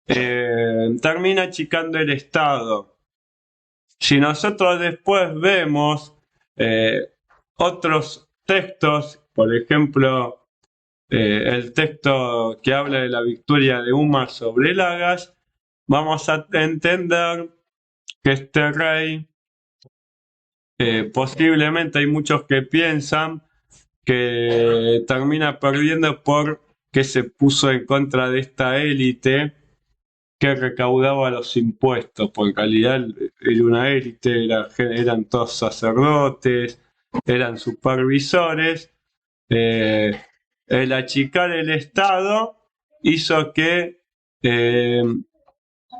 Speaker 1: termina achicando el Estado. Si nosotros después vemos otros textos, por ejemplo, el texto que habla de la victoria de Umar sobre Lagash, vamos a entender que este rey, posiblemente hay muchos que piensan que termina perdiendo porque se puso en contra de esta élite que recaudaba los impuestos, porque en realidad era una élite, eran todos sacerdotes, eran supervisores. El achicar el Estado hizo que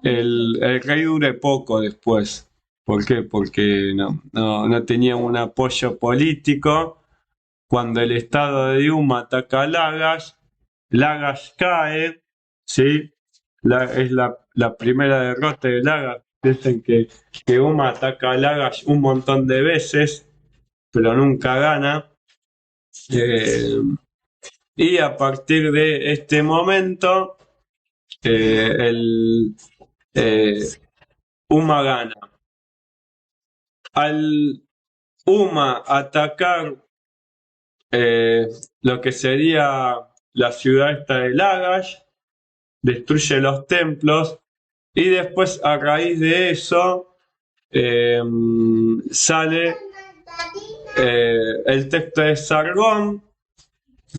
Speaker 1: el rey dure poco después. ¿Por qué? Porque no tenía un apoyo político. Cuando el Estado de Yuma ataca a Lagash, Lagash cae, ¿sí? Es la primera derrota de Lagash. Dicen que Uma ataca a Lagash un montón de veces, pero nunca gana. Y a partir de este momento, Uma gana. Al Uma atacar lo que sería la ciudad esta de Lagash, destruye los templos y después a raíz de eso sale el texto de Sargón,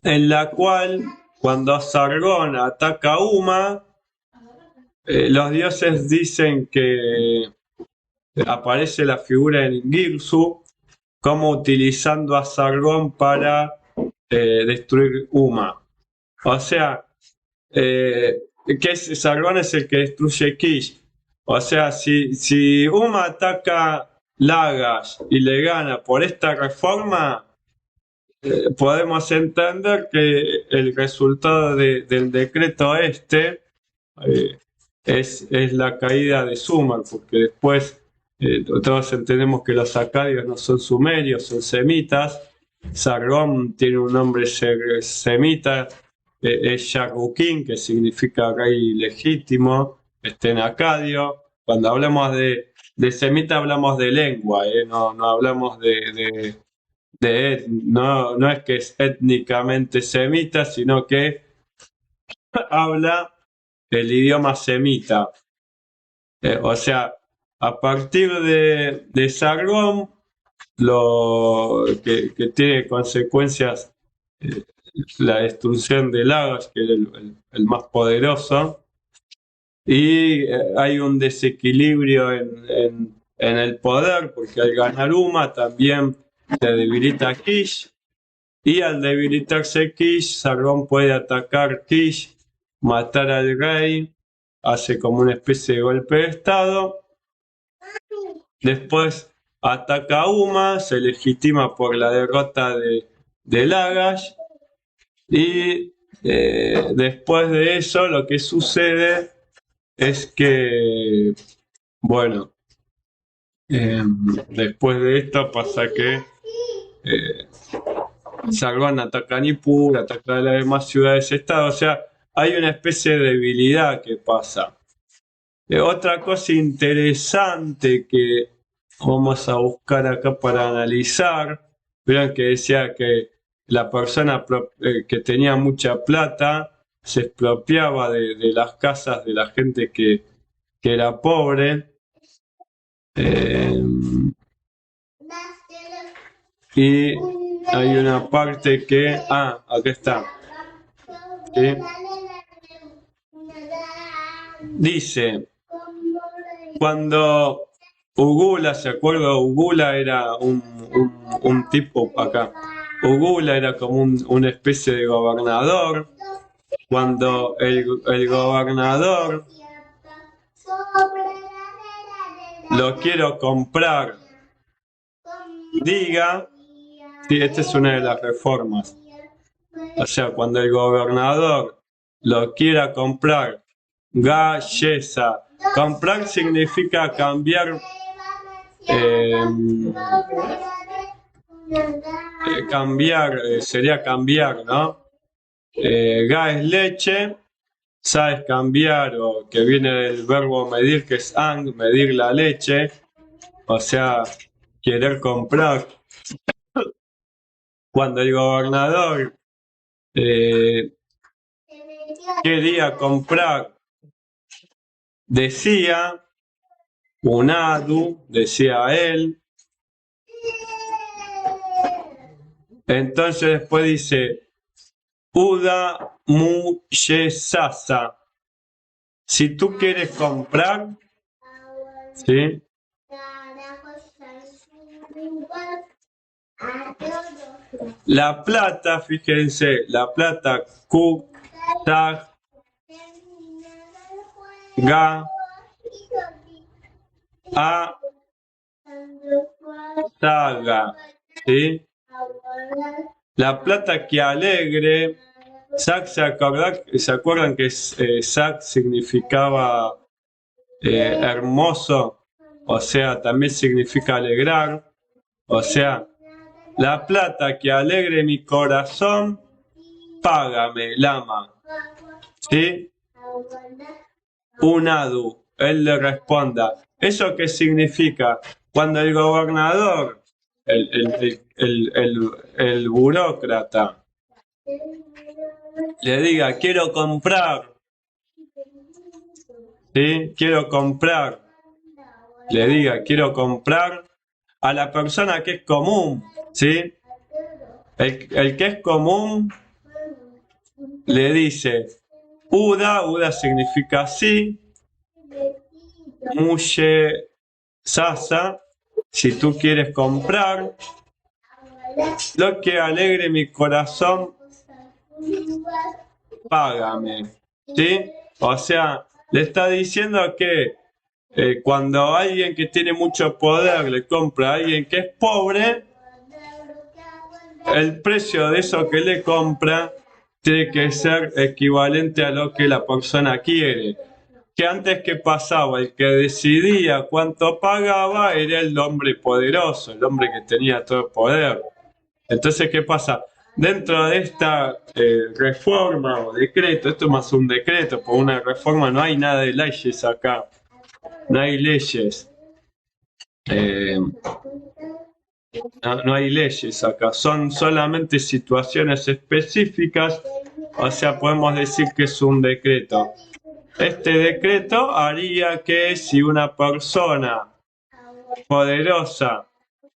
Speaker 1: en la cual cuando Sargón ataca a Uma, los dioses dicen que aparece la figura de Ningirsu como utilizando a Sargón para destruir Uma. O sea, Sargón es el que destruye Kish. O sea, si Uma ataca Lagash y le gana por esta reforma, podemos entender que el resultado del decreto este es la caída de Sumer, porque después todos entendemos que los acadios no son sumerios, son semitas. Sargón tiene un nombre semita, es Yaguquín, que significa rey legítimo, en acadio. Cuando hablamos de semita hablamos de lengua, no hablamos no es que es étnicamente semita, sino que habla el idioma semita. O sea, a partir de Sargón, lo que tiene consecuencias la destrucción de Lagash, que era el más poderoso, y hay un desequilibrio en el poder, porque al ganar Uma también se debilita Kish, y al debilitarse Kish, Sargón puede atacar Kish, matar al rey, hace como una especie de golpe de estado, Después ataca a Uma, se legitima por la derrota de Lagash. Y después de eso lo que sucede es que, bueno, después de esto pasa que Sargon ataca a Nippur, ataca a las demás ciudades-estado, o sea, hay una especie de debilidad que pasa. Otra cosa interesante que vamos a buscar acá para analizar, vean que decía que la persona que tenía mucha plata se expropiaba de las casas de la gente que era pobre. Y hay una parte que... Ah, acá está. ¿Sí? Dice, cuando Ugula, ¿se acuerda? Ugula era un tipo acá. Ugula era como una especie de gobernador. Cuando el gobernador lo quiero comprar, diga, sí, esta es una de las reformas. O sea, cuando el gobernador lo quiera comprar, gallesa. Comprar significa cambiar, sería cambiar, ¿no? Ga es leche, sa es cambiar, o que viene del verbo medir, que es ang, medir la leche, o sea, querer comprar. Cuando el gobernador quería comprar, decía, unadu, decía él. Entonces después dice, Uda mu sasa. Si tú quieres comprar, ¿sí? La plata, fíjense, la plata ku, tag, ga, a, taga, ¿sí? La plata que alegre, Sac, ¿se acuerdan que Sac significaba hermoso? O sea, también significa alegrar. O sea, la plata que alegre mi corazón, págame, lama. ¿Sí? Unadu, él le responda. ¿Eso qué significa? Cuando el gobernador, el burócrata, le diga, quiero comprar, ¿sí? Quiero comprar, le diga, quiero comprar a la persona que es común, ¿sí? El que es común le dice, Uda significa sí, Muye Sasa, si tú quieres comprar, lo que alegre mi corazón, págame, ¿sí? O sea, le está diciendo que cuando alguien que tiene mucho poder le compra a alguien que es pobre, el precio de eso que le compra tiene que ser equivalente a lo que la persona quiere. Que antes que pasaba, el que decidía cuánto pagaba era el hombre poderoso, el hombre que tenía todo el poder. Entonces, ¿qué pasa? Dentro de esta reforma o decreto, esto es más un decreto, por una reforma no hay nada de leyes acá, no hay leyes. No hay leyes acá, son solamente situaciones específicas, o sea, podemos decir que es un decreto. Este decreto haría que si una persona poderosa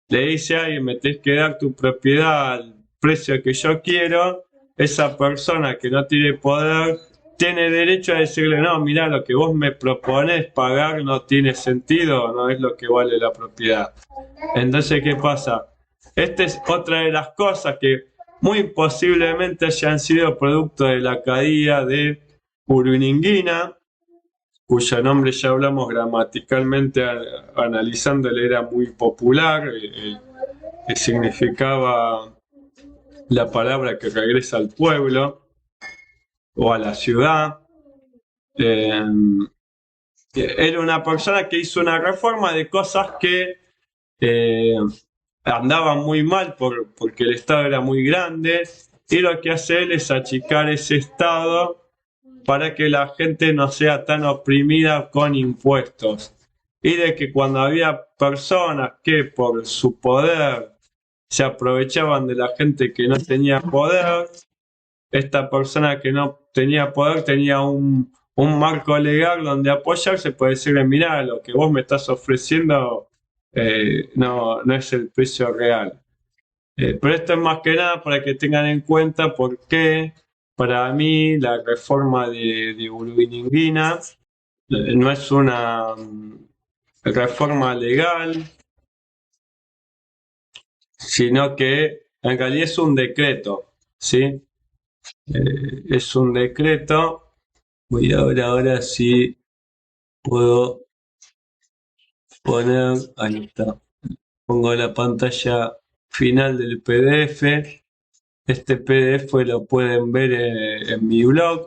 Speaker 1: le dice a alguien, me tenés que dar tu propiedad al precio que yo quiero, esa persona que no tiene poder tiene derecho a decirle, no, mira, lo que vos me propones pagar no tiene sentido, no es lo que vale la propiedad. Entonces, ¿qué pasa? Esta es otra de las cosas que muy posiblemente hayan sido producto de la caída de Uruninguina, cuyo nombre ya hablamos gramaticalmente analizándole, era muy popular, que significaba la palabra que regresa al pueblo o a la ciudad. Era una persona que hizo una reforma de cosas que andaban muy mal porque el Estado era muy grande, y lo que hace él es achicar ese Estado para que la gente no sea tan oprimida con impuestos, y de que cuando había personas que por su poder se aprovechaban de la gente que no tenía poder, esta persona que no tenía poder tenía un marco legal donde apoyarse, puede decirle: mirá, lo que vos me estás ofreciendo no es el precio real. Pero esto es más que nada para que tengan en cuenta por qué para mí la reforma de Burundinguina no es una reforma legal, sino que en realidad es un decreto, ¿sí? Es un decreto. Voy a ver ahora si puedo poner, ahí está, pongo la pantalla final del PDF. Este PDF lo pueden ver en mi blog.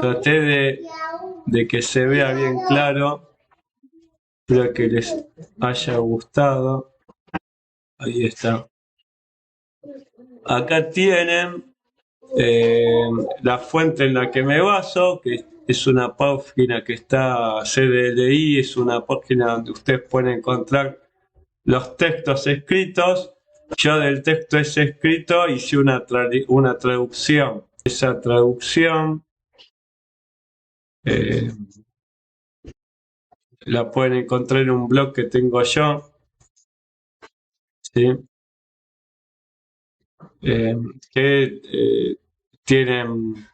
Speaker 1: Traté de que se vea bien claro. Espero que les haya gustado. Ahí está. Acá tienen la fuente en la que me baso, que es una página que está CDLI, es una página donde ustedes pueden encontrar los textos escritos. Yo del texto ese escrito hice una traducción. Esa traducción la pueden encontrar en un blog que tengo yo, ¿sí? Que tienen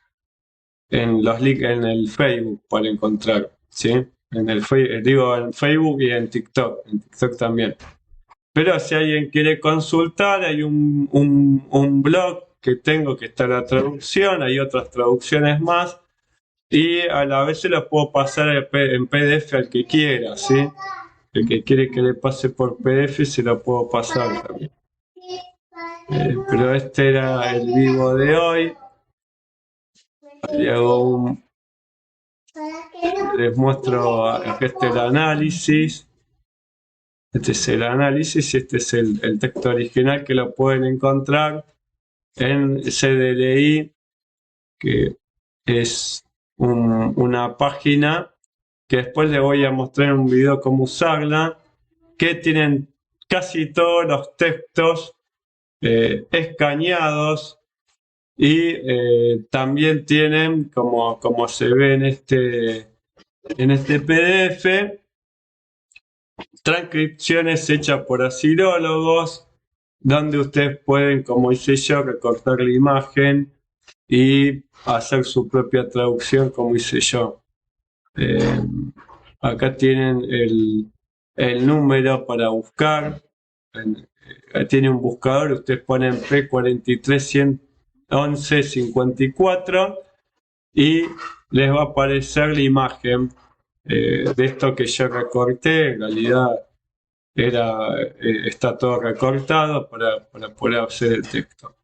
Speaker 1: en los links en el Facebook para encontrar, ¿sí? Digo, en Facebook y en TikTok también. Pero si alguien quiere consultar, hay un blog que tengo que está la traducción, hay otras traducciones más, y a la vez se los puedo pasar en PDF al que quiera, ¿sí? El que quiere que le pase por PDF se lo puedo pasar también. Pero este era el vivo de hoy. Les muestro acá el análisis. Este es el análisis y este es el texto original, que lo pueden encontrar en CDLI, que es una página que después les voy a mostrar en un video cómo usarla, que tienen casi todos los textos escaneados, y también tienen, como se ve en este PDF, transcripciones hechas por asilólogos, donde ustedes pueden, como hice yo, recortar la imagen y hacer su propia traducción, como hice yo. Acá tienen el número para buscar. Tiene un buscador, ustedes ponen P431154 y les va a aparecer la imagen de esto que yo recorté. En realidad está todo recortado para poder hacer el texto.